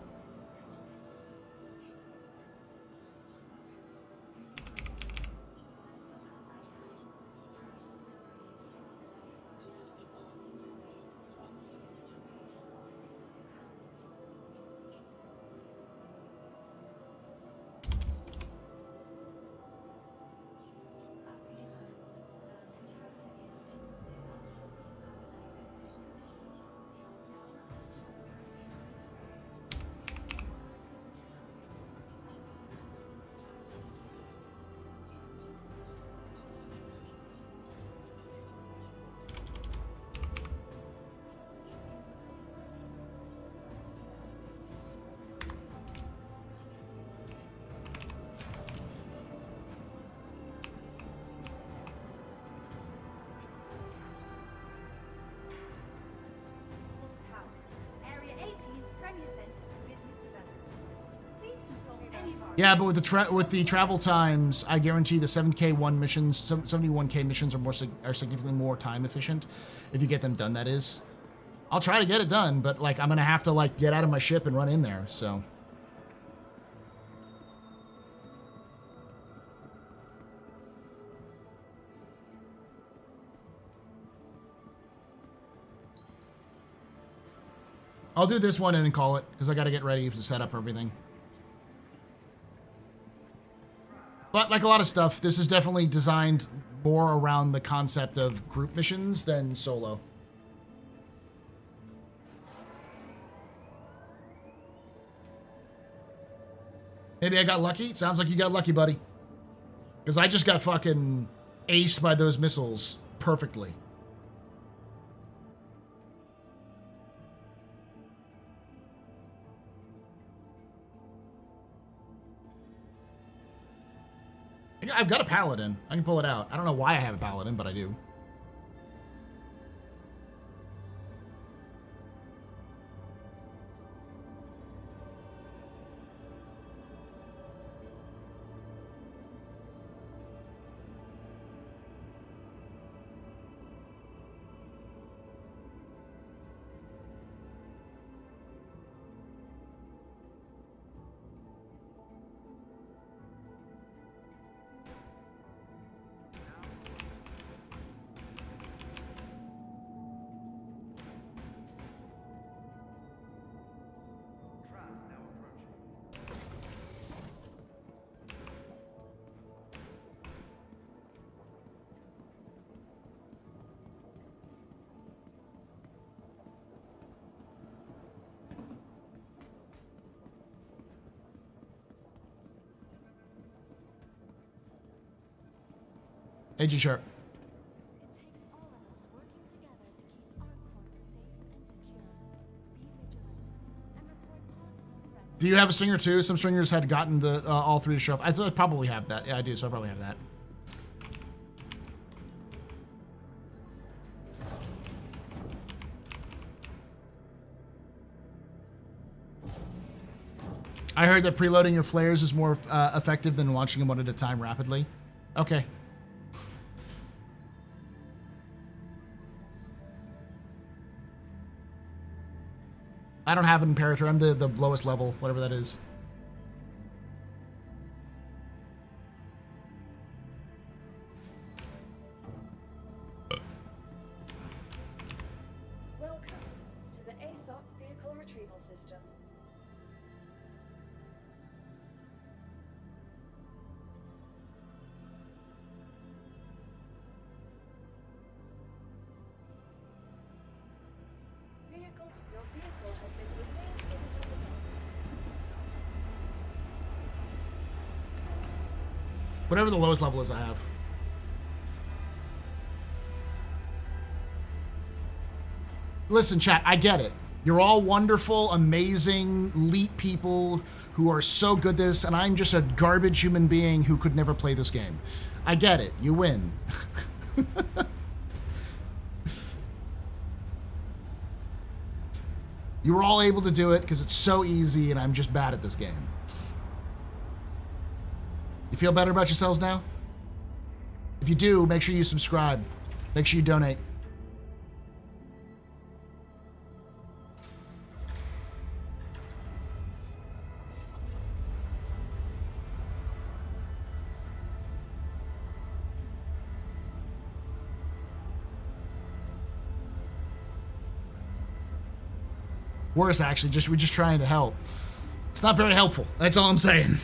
yeah, but with the travel times, I guarantee the 7K1 missions, 71K missions are significantly more time efficient if you get them done. That is, I'll try to get it done, but like I'm gonna have to like get out of my ship and run in there. So. I'll do this one and then call it because I got to get ready to set up everything. But like a lot of stuff, this is definitely designed more around the concept of group missions than solo. Maybe I got lucky? Sounds like you got lucky, buddy. Because I just got fucking aced by those missiles perfectly. I've got a paladin. I can pull it out. I don't know why I have a paladin, but I do. AG Sharp. It takes all of us working together to keep our corp safe and secure. Be vigilant and report possible threats. Do you have a stringer too? Some stringers had gotten the all three to show up. I probably have that. Yeah, I do. So I probably have that. I heard that preloading your flares is more effective than launching them one at a time rapidly. Okay. I don't have an Imperator. I'm the lowest level, whatever that is. Welcome to the ASOP Vehicle Retrieval System. Your vehicle has been to advanced visitors event. Whatever the lowest level is, I have. Listen, chat, I get it. You're all wonderful, amazing, elite people who are so good at this, and I'm just a garbage human being who could never play this game. I get it. You win. You were all able to do it because it's so easy, and I'm just bad at this game. You feel better about yourselves now? If you do, make sure you subscribe. Make sure you donate. Worse, actually. We're just trying to help. It's not very helpful. That's all I'm saying.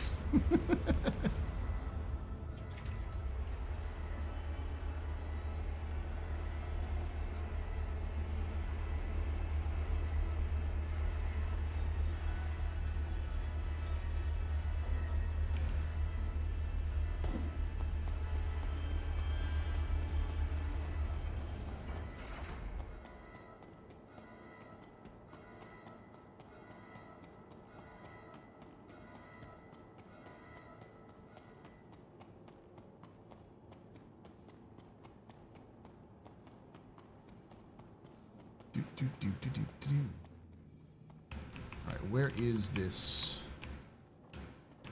Alright, where is this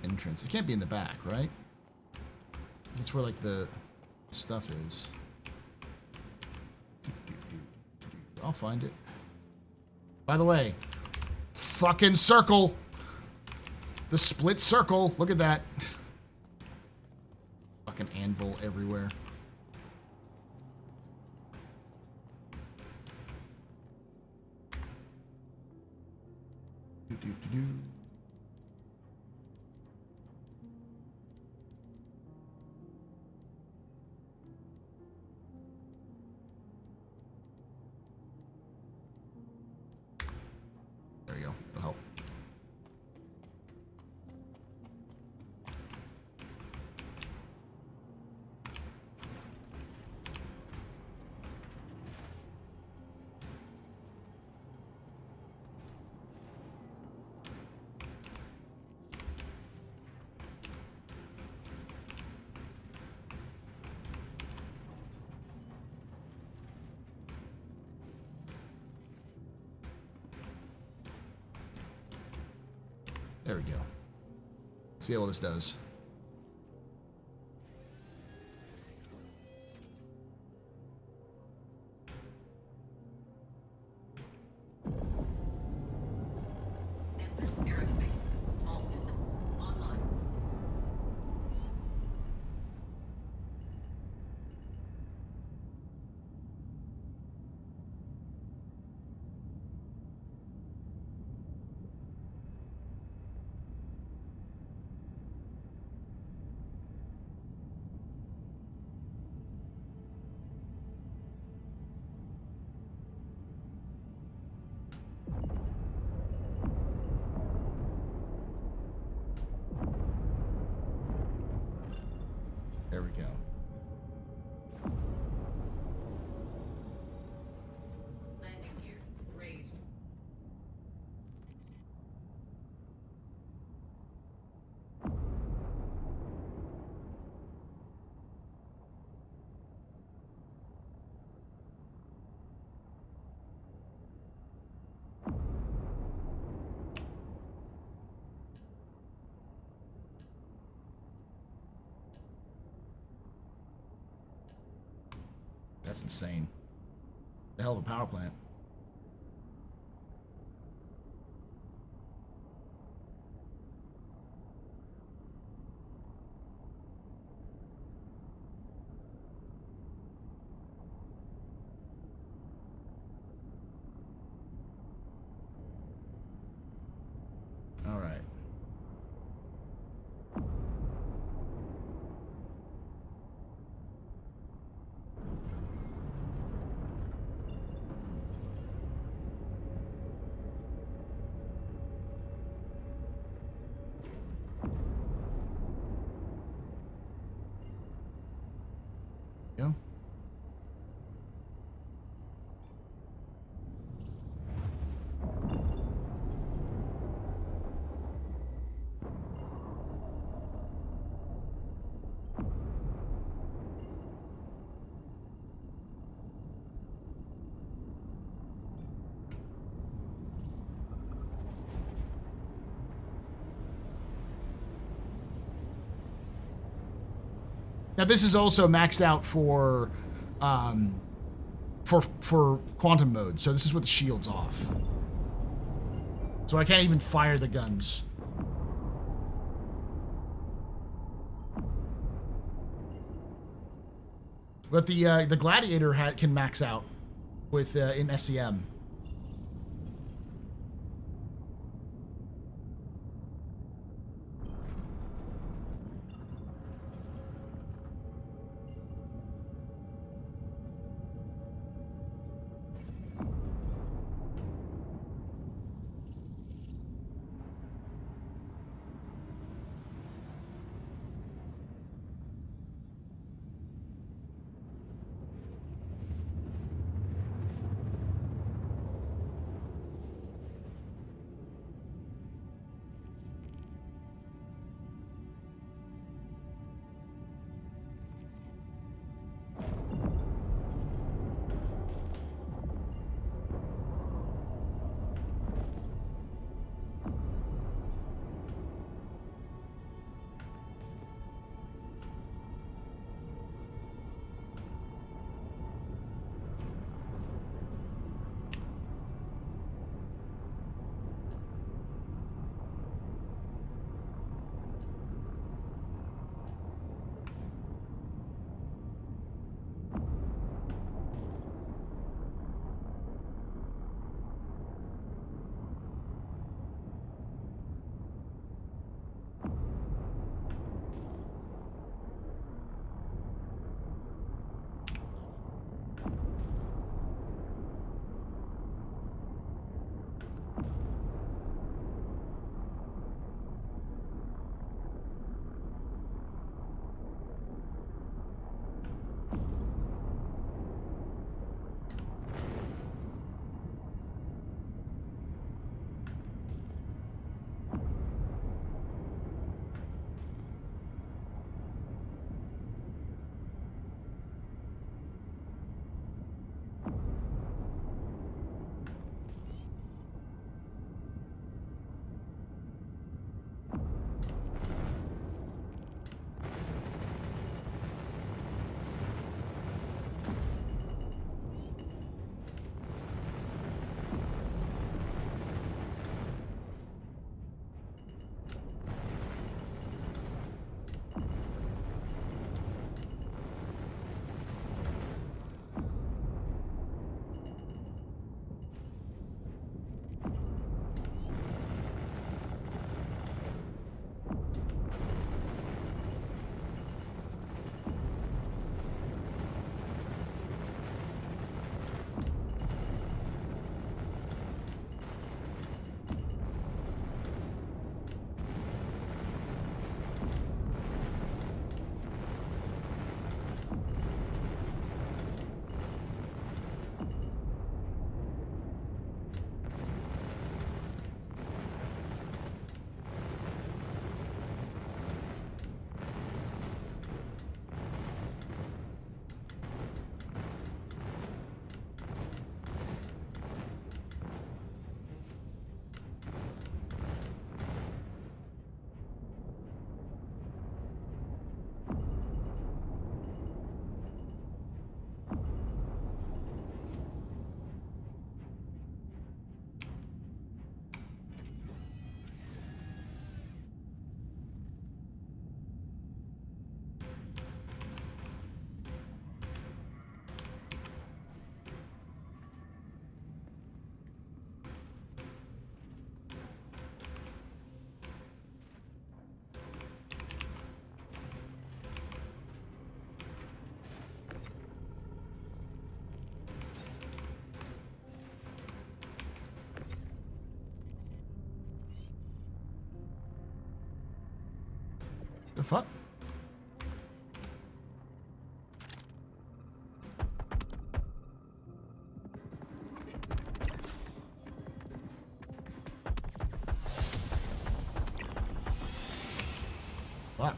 entrance? It can't be in the back, right? That's where, like, the stuff is. I'll find it. By the way, fucking circle! The split circle! Look at that. Fucking anvil everywhere. There you go. It'll help. There we go. See how well this does. Aerospace. All systems online. That's insane. The hell of a power plant. All right. Yeah. Now this is also maxed out for quantum mode, so this is with the shields off. So I can't even fire the guns. But the Gladiator can max out with in SEM. The fuck? Fuck.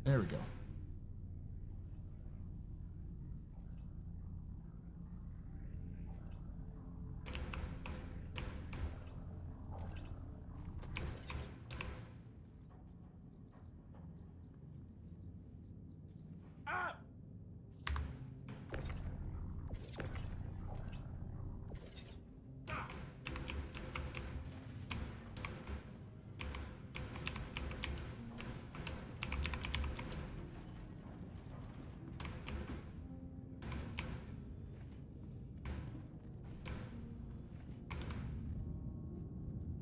There we go.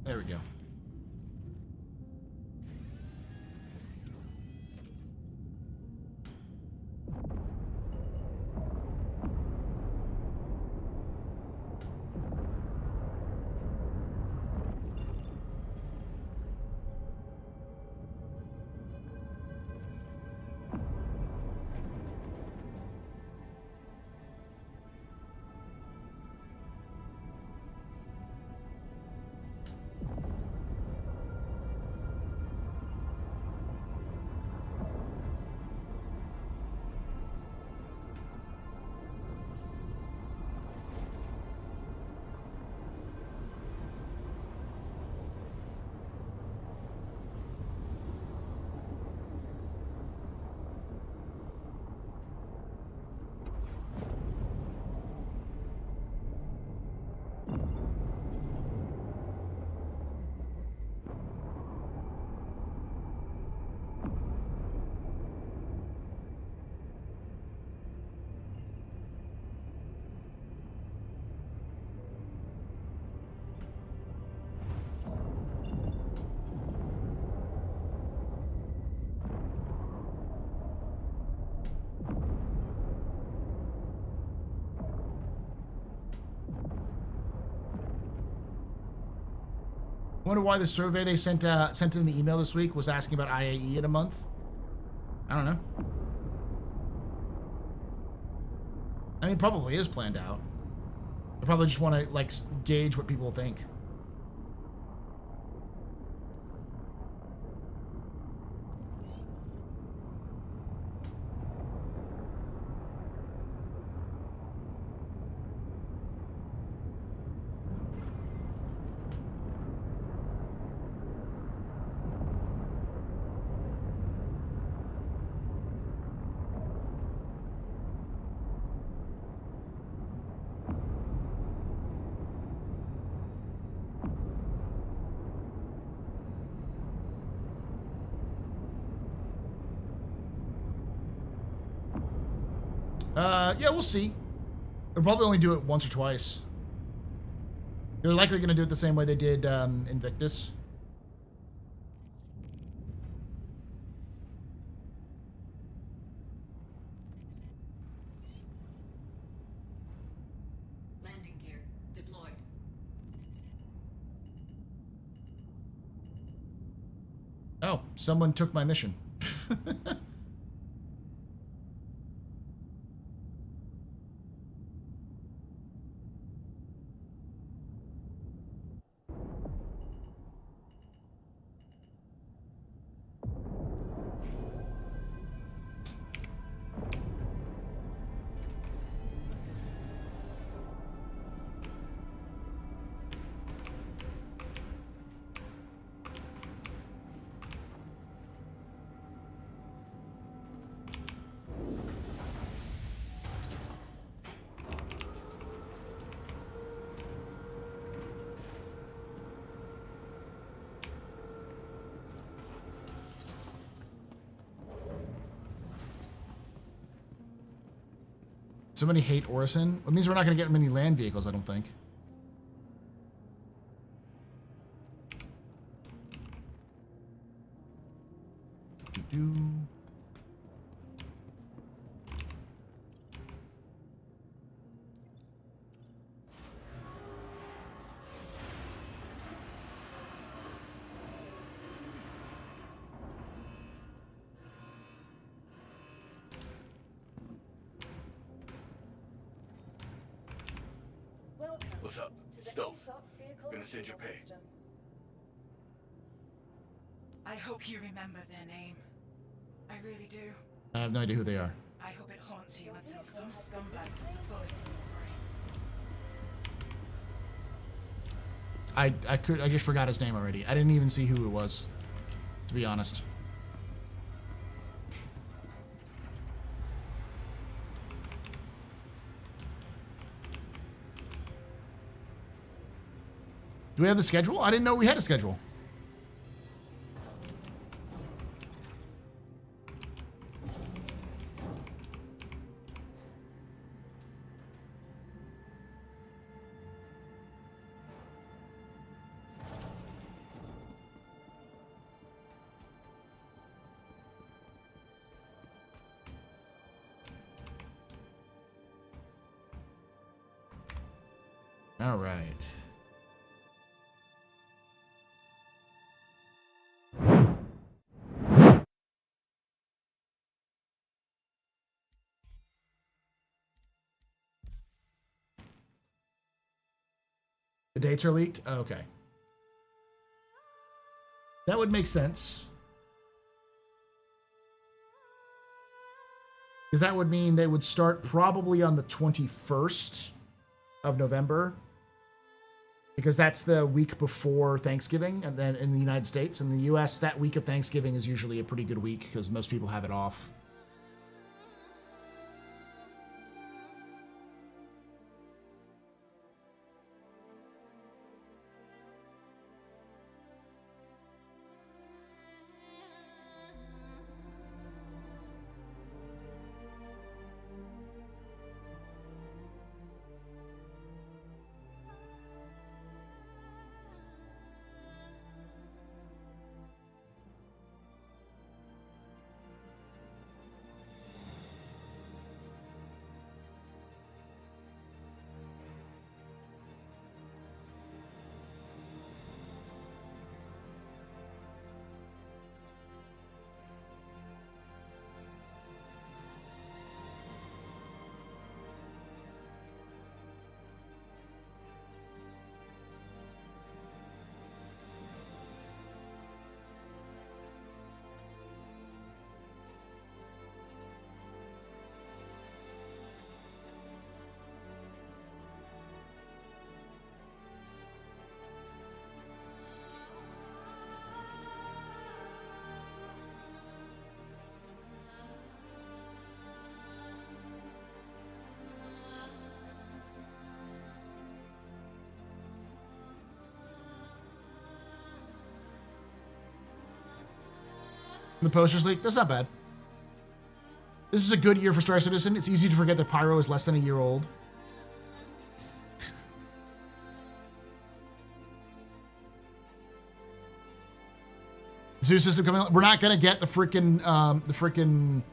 There we go. I wonder why the survey they sent in the email this week was asking about IAE in a month. I don't know. I mean, probably is planned out. They probably just want to like gauge what people think. Yeah, we'll see. They'll probably only do it once or twice. They're likely going to do it the same way they did Invictus. Landing gear deployed. Oh, someone took my mission. So many hate Orison. It means we're not going to get many land vehicles, I don't think. What's up? To the Stove. ASOP vehicle Gonna send your retrieval pay. system. I hope you remember their name. I really do. I have no idea who they are. I hope it haunts you Your until vehicle some has been scumbag has reactivated. authority in your brain. I just forgot his name already. I didn't even see who it was, to be honest. Do we have the schedule? I didn't know we had a schedule. All right. The dates are leaked? Oh, okay. That would make sense. Because that would mean they would start probably on the 21st of November. Because that's the week before Thanksgiving, and then in the United States. In the US, that week of Thanksgiving is usually a pretty good week because most people have it off. The posters leaked. That's not bad. This is a good year for Star Citizen. It's easy to forget that Pyro is less than a year old. Zoo system coming. We're not gonna get the freaking.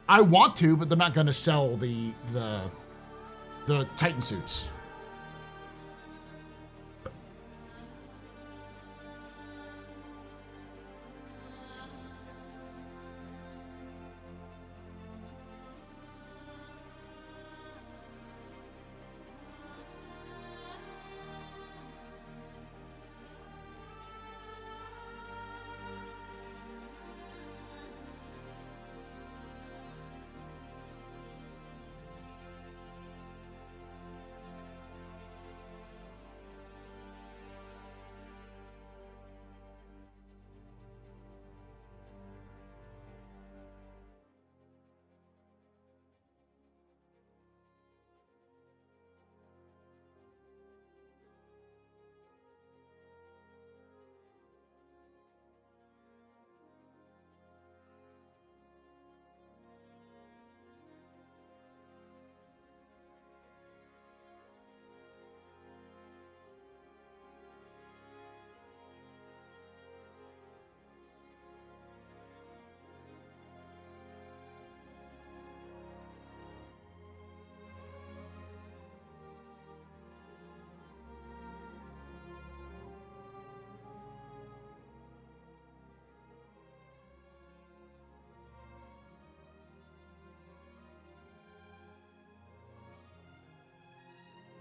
I want to, but they're not gonna sell the Titan suits.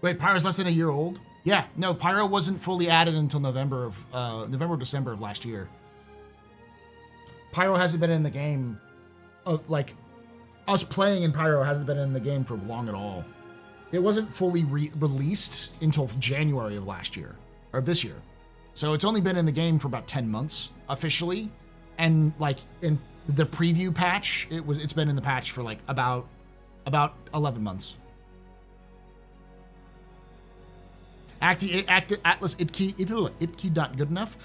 Wait, Pyro's less than a year old? Yeah, no, Pyro wasn't fully added until November or December of last year. Pyro hasn't been in the game, like, us playing in Pyro hasn't been in the game for long at all. It wasn't fully released until January of last year, or this year. So it's only been in the game for about 10 months officially, and like in the preview patch, it's been in the patch for like about 11 months. Atlas Itkey not good enough.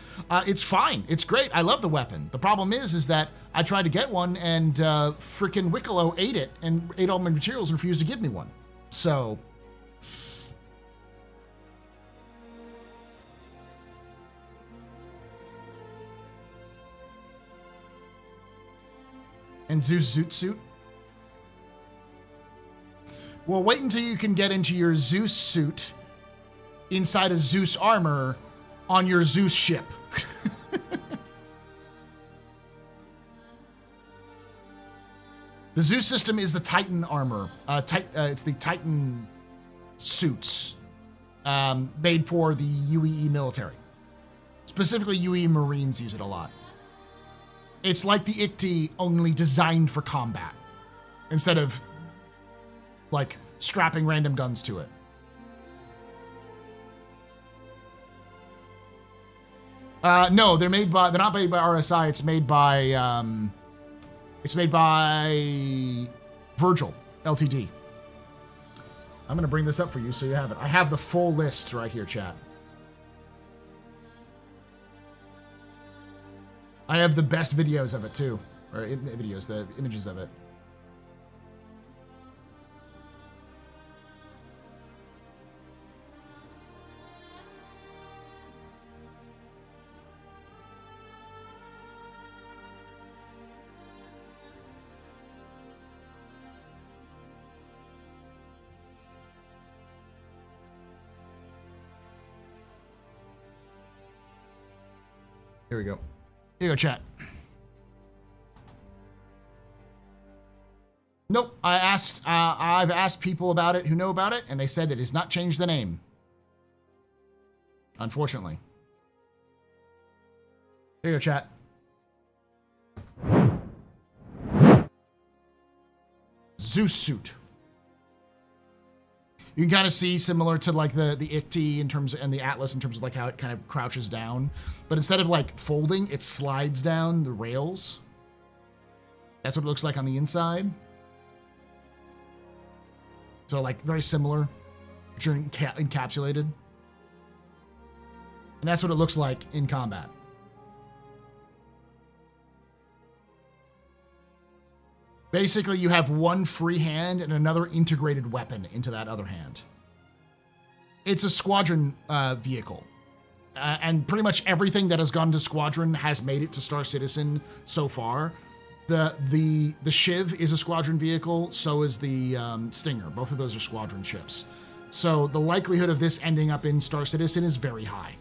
It's fine. It's great. I love the weapon. The problem is that I tried to get one and freaking Wicklow ate it and ate all my materials and refused to give me one. So. And Zeus Zoot suit. Well, wait until you can get into your Zeus suit inside a Zeus armor on your Zeus ship. The Zeus system is the Titan armor. It's the Titan suits made for the UEE military. Specifically, UEE Marines use it a lot. It's like the Ikti, only designed for combat, instead of like strapping random guns to it. No, they're not made by RSI. It's made by Virgil Ltd. I'm gonna bring this up for you so you have it. I have the full list right here, chat. I have the best videos of it too, or videos, the images of it. Here we go. Here you go, chat. Nope. I've asked people about it who know about it, and they said that it's not changed the name. Unfortunately. Here you go, chat. Zeus suit. You can kind of see similar to like the Ikti in terms of, and the Atlas in terms of like how it kind of crouches down, but instead of like folding, it slides down the rails. That's what it looks like on the inside. So like very similar, but you're encapsulated. And that's what it looks like in combat. Basically, you have one free hand and another integrated weapon into that other hand. It's a squadron vehicle. And pretty much everything that has gone to Squadron has made it to Star Citizen so far. The Shiv is a squadron vehicle, so is the Stinger. Both of those are squadron ships. So the likelihood of this ending up in Star Citizen is very high.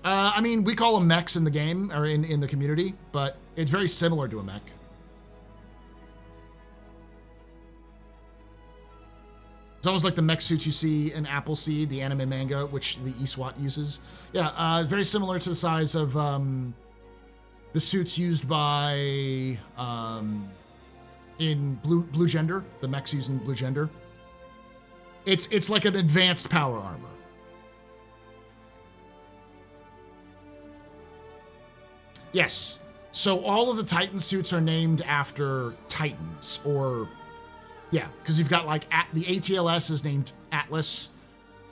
I mean, we call them mechs in the game, or in the community, but it's very similar to a mech. It's almost like the mech suits you see in Appleseed, the anime manga, which the ESWAT uses. Yeah, very similar to the size of the suits used by in Blue Gender, the mechs used in Blue Gender. It's like an advanced power armor. Yes. So all of the Titan suits are named after Titans, or yeah, because you've got like the ATLS is named Atlas.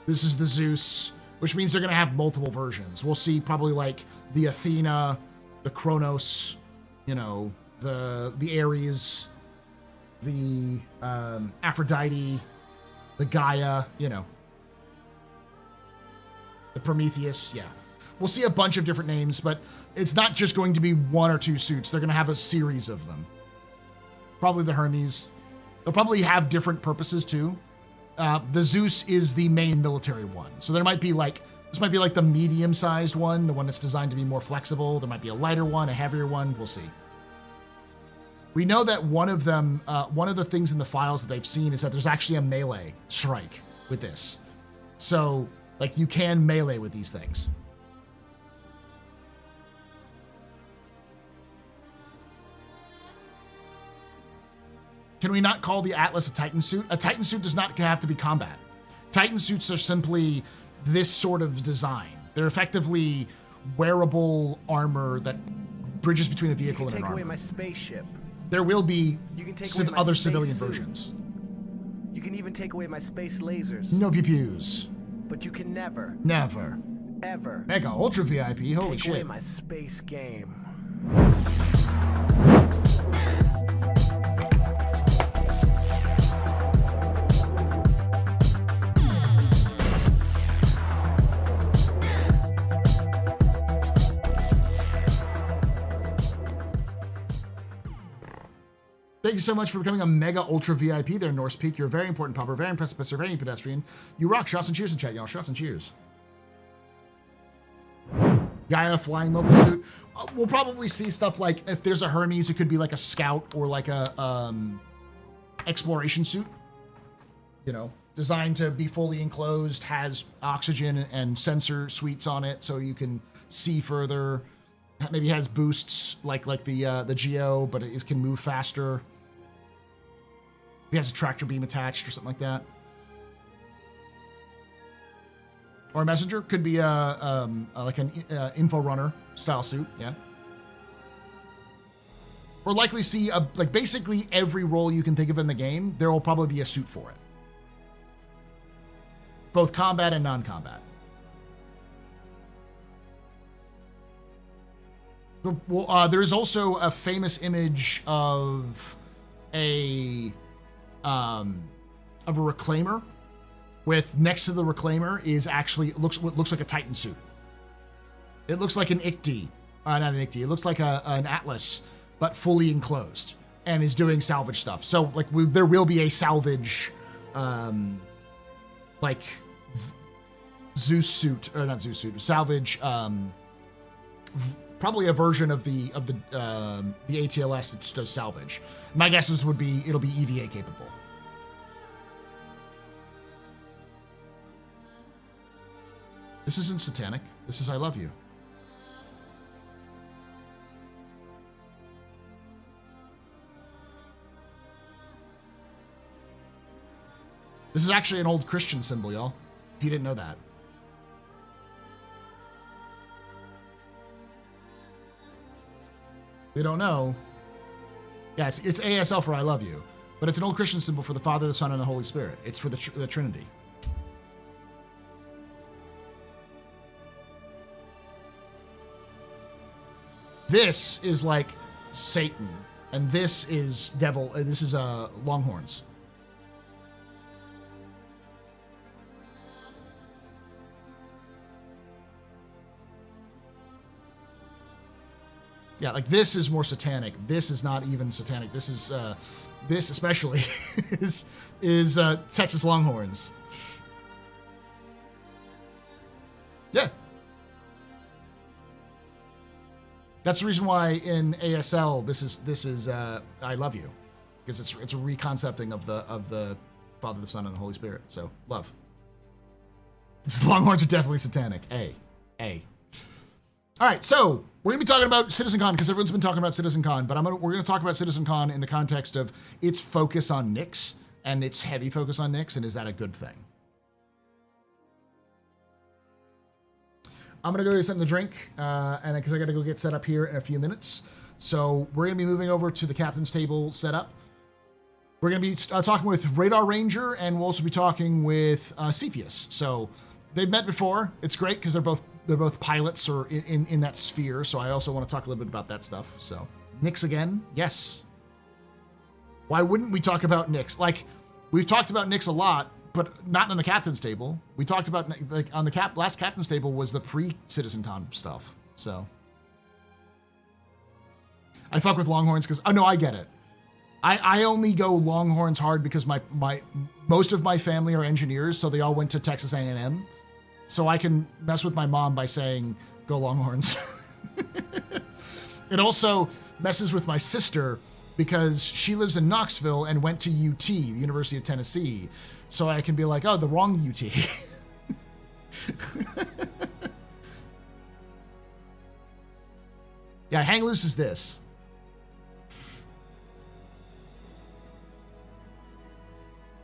This is the Zeus, which means they're gonna have multiple versions. We'll see probably like the Athena, the Kronos, you know, the Ares, the Aphrodite, the Gaia, you know, the Prometheus, yeah. We'll see a bunch of different names, but it's not just going to be one or two suits. They're going to have a series of them. Probably the Hermes. They'll probably have different purposes too. The Zeus is the main military one. So there might be like This might be like the medium-sized one, the one that's designed to be more flexible. There might be a lighter one, a heavier one. We'll see. We know that one of them, one of the things in the files that they've seen is that there's actually a melee strike with this. So, like, you can melee with these things. Can we not call the Atlas a Titan suit? A Titan suit does not have to be combat. Titan suits are simply this sort of design. They're effectively wearable armor that bridges between a vehicle and an take away armor. my spaceship. There will be You can take away my other space civilian suit. versions. You can even take away my space lasers. No pew-pews. But you can never, Never. ever Mega Ultra VIP, holy take away shit. my space game. Thank you so much for becoming a Mega Ultra VIP there, Norse Peak. You're a very important popper, very impressive, very pedestrian. You rock. Shots and cheers in chat, y'all. Shots and cheers. Gaia flying mobile suit. We'll probably see stuff like, if there's a Hermes, it could be like a scout or like a exploration suit. You know, designed to be fully enclosed, has oxygen and sensor suites on it, so you can see further. Maybe has boosts like the Geo, but it can move faster. He has a tractor beam attached or something like that. Or a messenger. Could be like an info runner style suit, yeah. Or likely see like basically every role you can think of in the game, there will probably be a suit for it. Both combat and non-combat. Well, there is also a famous image of a reclaimer, with next to the reclaimer is actually what looks like a Titan suit. It looks like an ICT, not an ICT. It looks like an Atlas, but fully enclosed, and is doing salvage stuff. So like there will be a salvage, like Zeus suit, or not Zeus suit, salvage. Probably a version of the ATLS that does salvage. My guesses would be it'll be EVA capable. This isn't satanic. This is I love you. This is actually an old Christian symbol, y'all. If you didn't know that. We don't know. Yeah, it's ASL for I love you. But it's an old Christian symbol for the Father, the Son, and the Holy Spirit. It's for the Trinity. This is like Satan. And this is devil. This is Longhorns. Yeah, like this is more satanic. This is not even satanic. This is this especially is Texas Longhorns. Yeah. That's the reason why in ASL this is I love you, because it's a reconcepting of the Father, the Son, and the Holy Spirit. So love. These Longhorns are definitely satanic. A. All right, so we're gonna be talking about CitizenCon because everyone's been talking about CitizenCon, but we're gonna talk about CitizenCon in the context of its focus on Nyx and its heavy focus on Nyx, and is that a good thing? I'm gonna go get something to drink, and because I gotta go get set up here in a few minutes. So we're gonna be moving over to the captain's table setup. We're gonna be talking with Radar Ranger, and we'll also be talking with Cepheus. So they've met before. It's great because they're both pilots or in that sphere. So I also want to talk a little bit about that stuff. So Nyx again, yes. Why wouldn't we talk about Nyx? Like we've talked about Nyx a lot, but not on the captain's table. We talked about like on the last captain's table was the pre-CitizenCon stuff. So I fuck with Longhorns because I get it. I only go Longhorns hard because my most of my family are engineers, so they all went to Texas A&M. so I can mess with my mom by saying, "Go Longhorns." It also messes with my sister because she lives in Knoxville and went to UT, the University of Tennessee. So I can be like, "Oh, the wrong UT." Yeah, hang loose is this.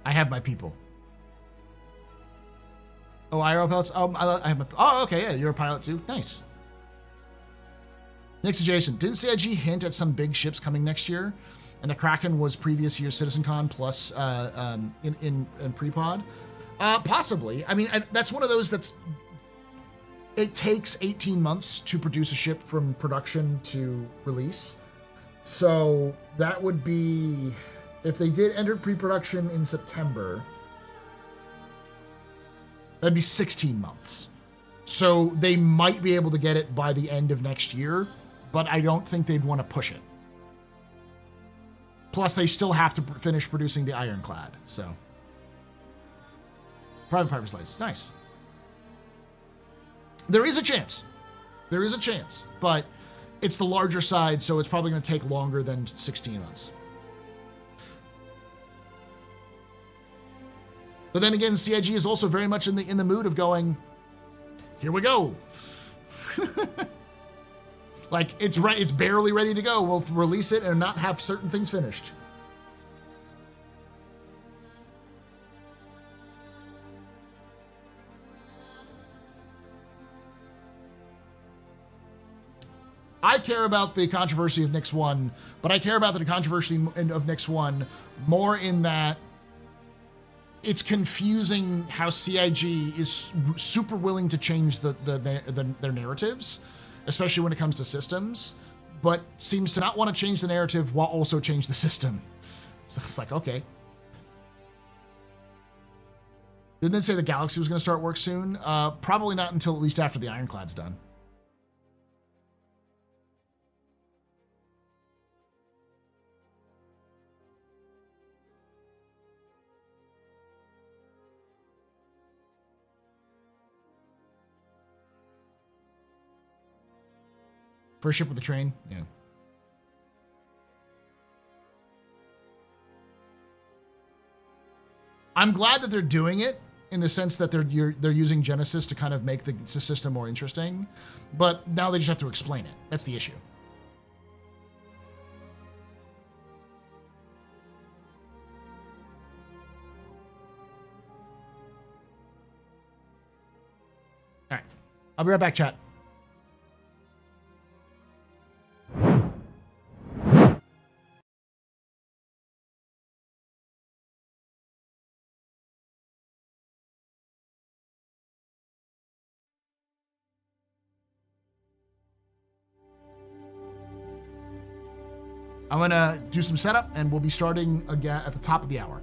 I have my people. Oh, IRO pilots. Oh, I have my. Oh, okay, yeah, you're a pilot too. Nice. Next adjacent. Didn't CIG hint at some big ships coming next year? And the Kraken was previous year's CitizenCon plus in pre-pod? Possibly. I mean, that's one of those that's... It takes 18 months to produce a ship from production to release. So that would be... If they did enter pre-production in September, that'd be 16 months. So they might be able to get it by the end of next year, but I don't think they'd want to push it. Plus, they still have to finish producing the Ironclad, so. Private Piper's License, nice. There is a chance. There is a chance, but it's the larger side, so it's probably going to take longer than 16 months. But then again, CIG is also very much in the mood of going, here we go. Like, it's barely ready to go. We'll release it and not have certain things finished. I care about the controversy of Nix 1, but I care about the controversy of Nix 1 more in that it's confusing how CIG is super willing to change their narratives, especially when it comes to systems, but seems to not want to change the narrative while also change the system. So it's like, okay. Didn't they say the Galaxy was going to start work soon? Probably not until at least after the Ironclad's done. First ship with the train? Yeah. I'm glad that they're doing it in the sense that they're using Genesis to kind of make the system more interesting, but now they just have to explain it. That's the issue. All right. I'll be right back, chat. I'm going to do some setup, and we'll be starting again at the top of the hour.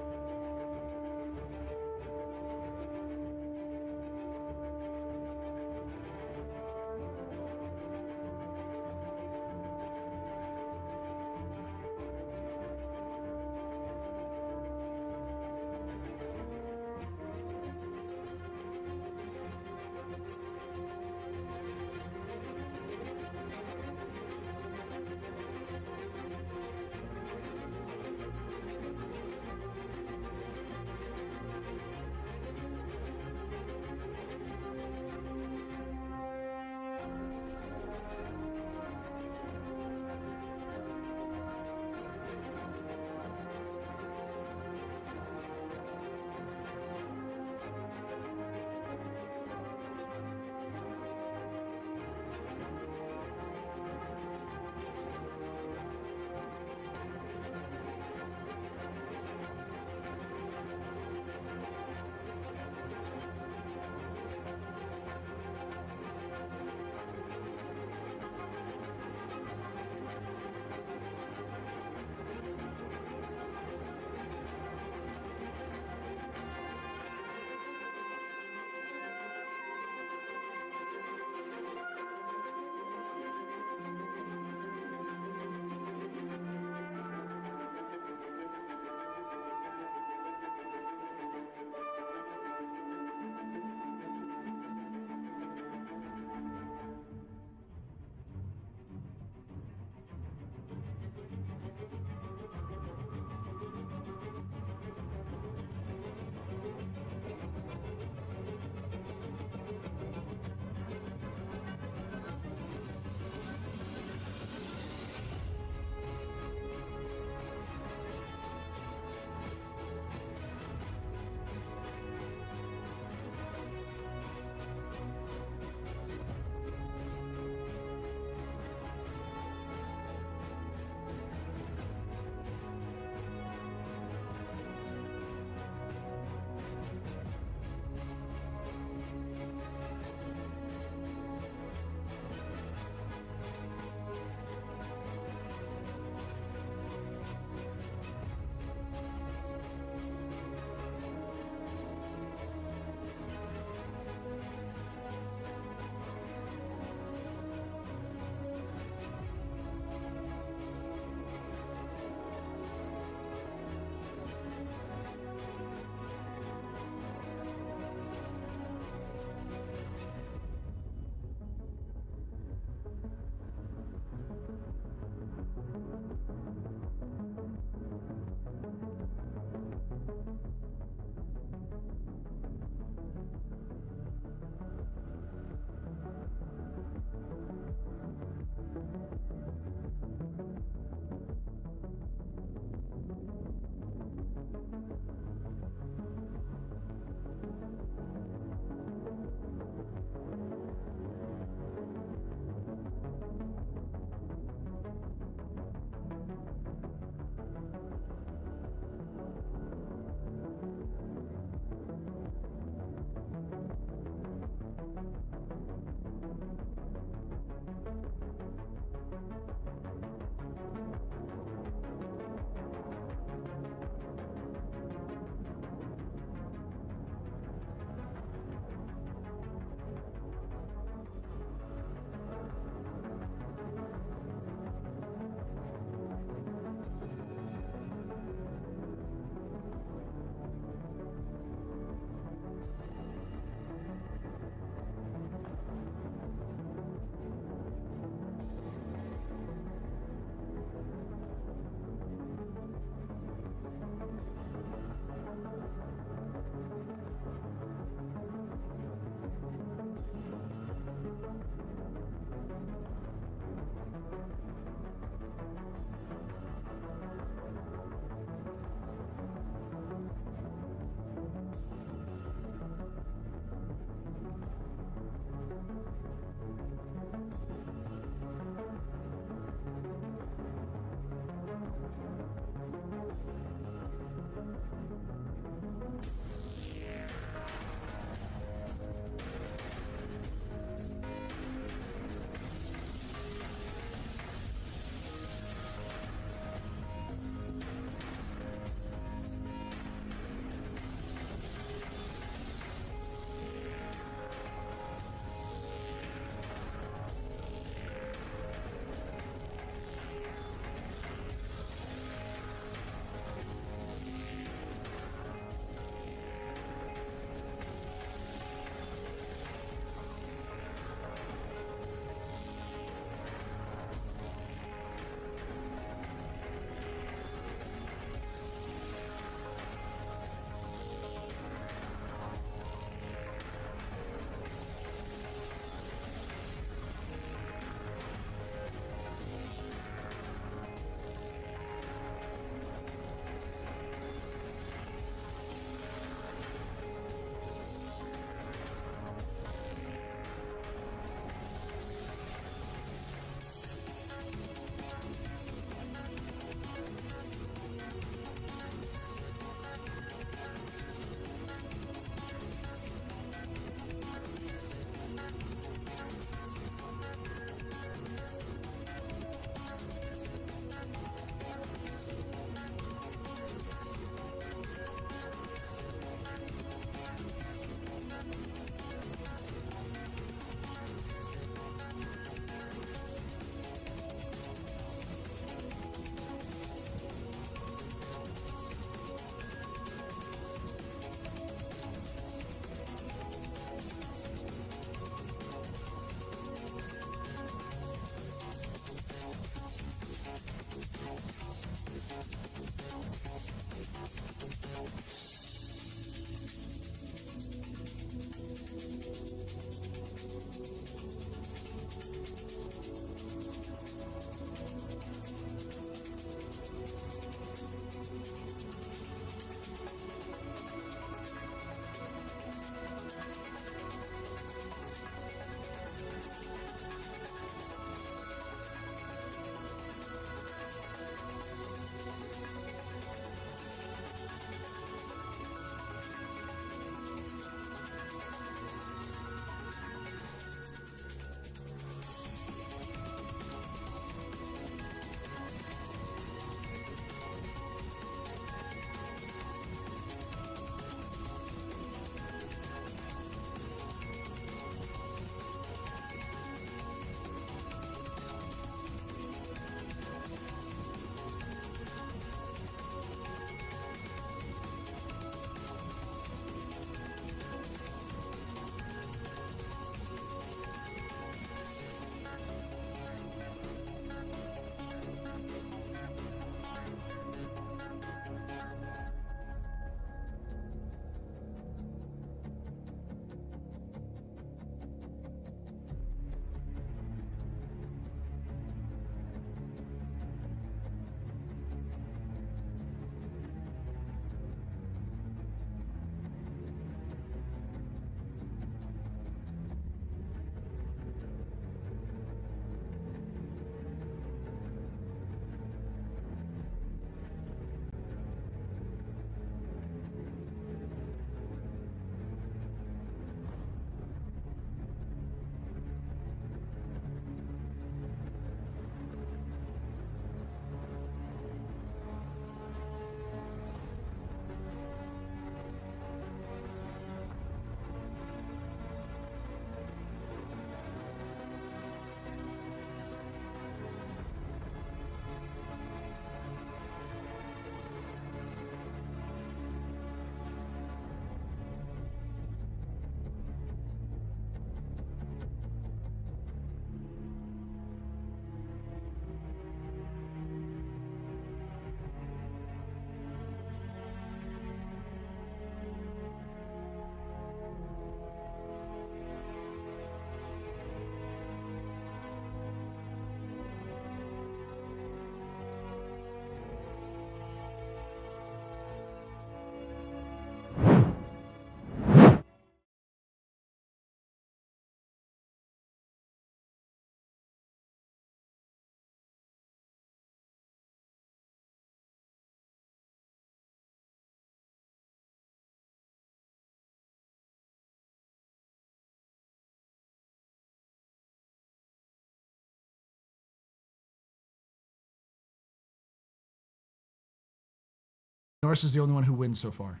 Norris is the only one who wins so far.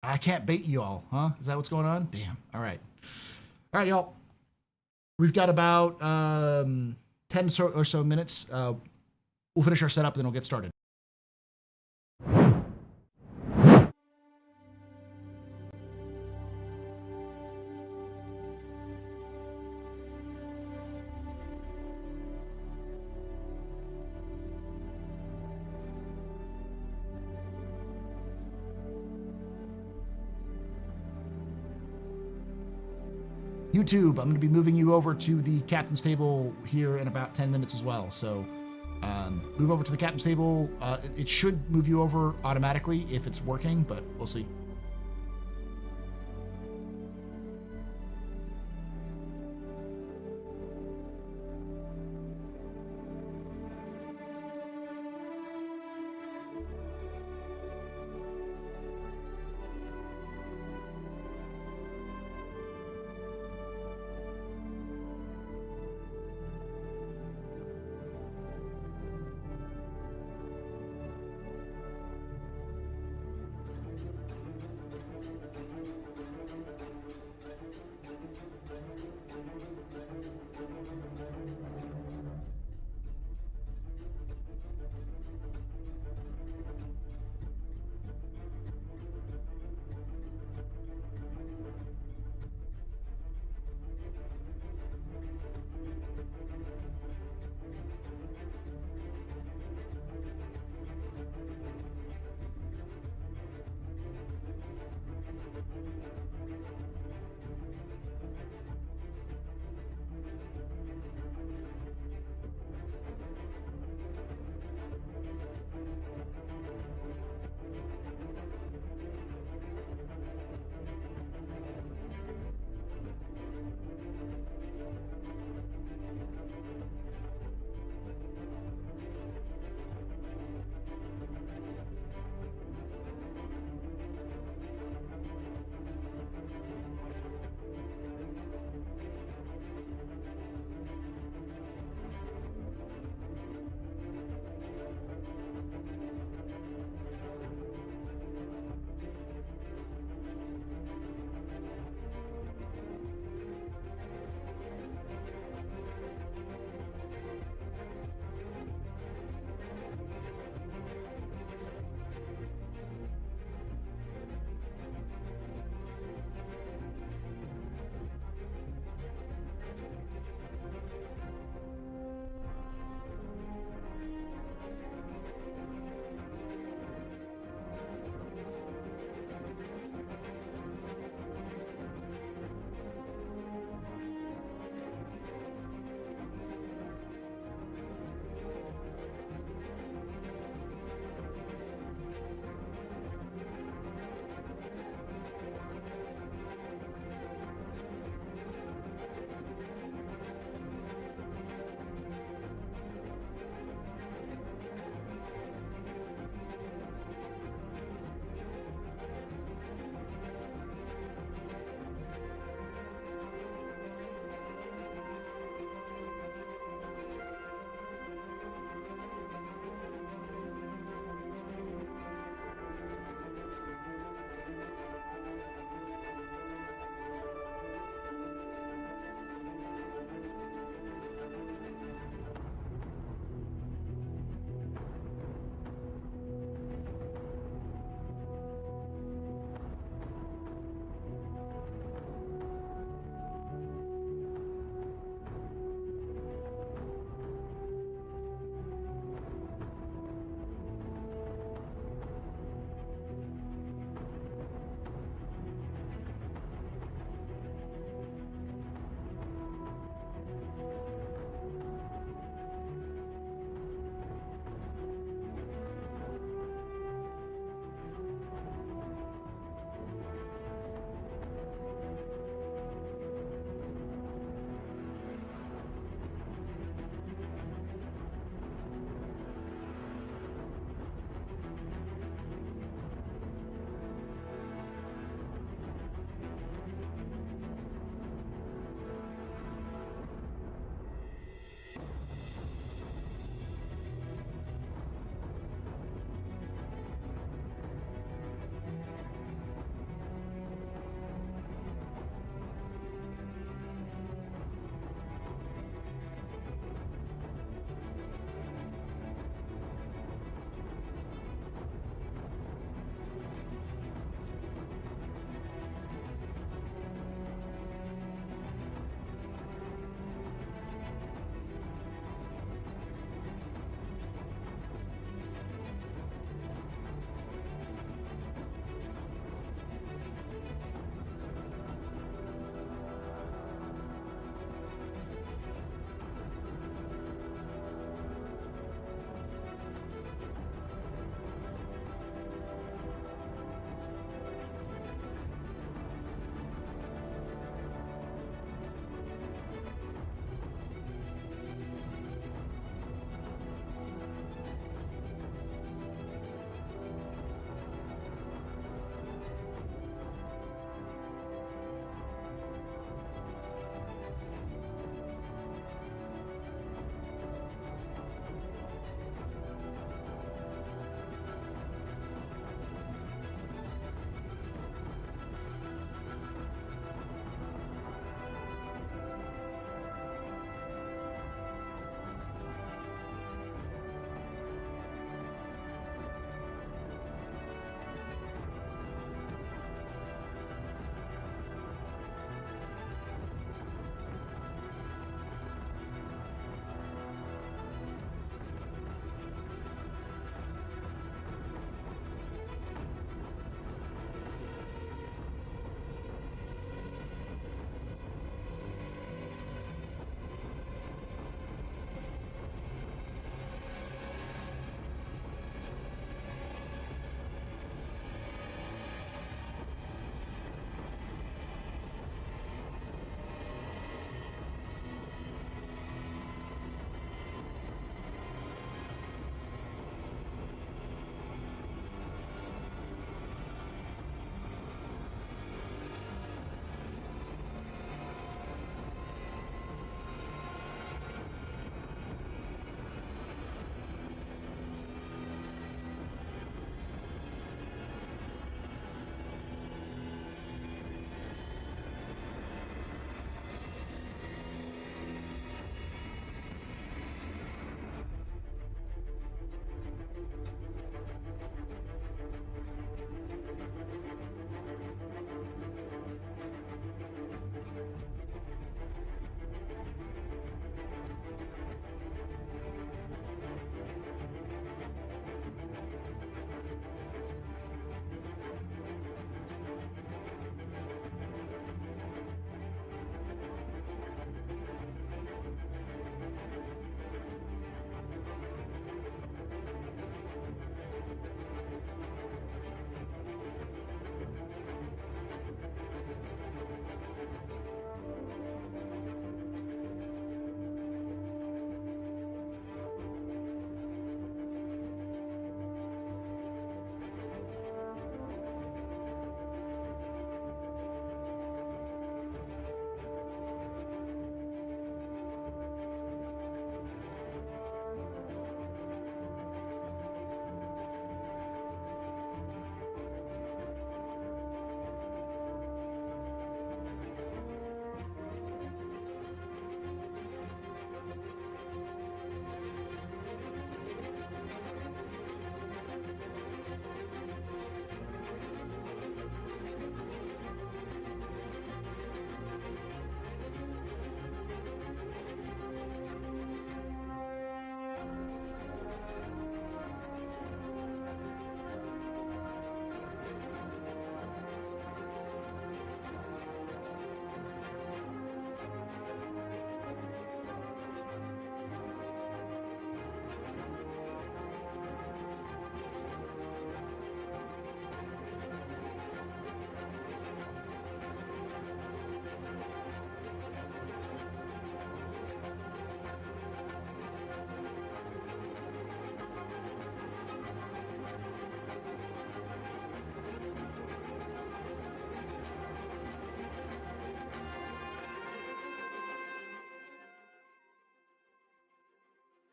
I can't bait you all, huh? Is that what's going on? Damn. All right. All right, y'all. We've got about 10 or so minutes. We'll finish our setup, then we'll get started. YouTube, I'm going to be moving you over to the captain's table here in about 10 minutes as well. So move over to the captain's table. It should move you over automatically if it's working, but we'll see.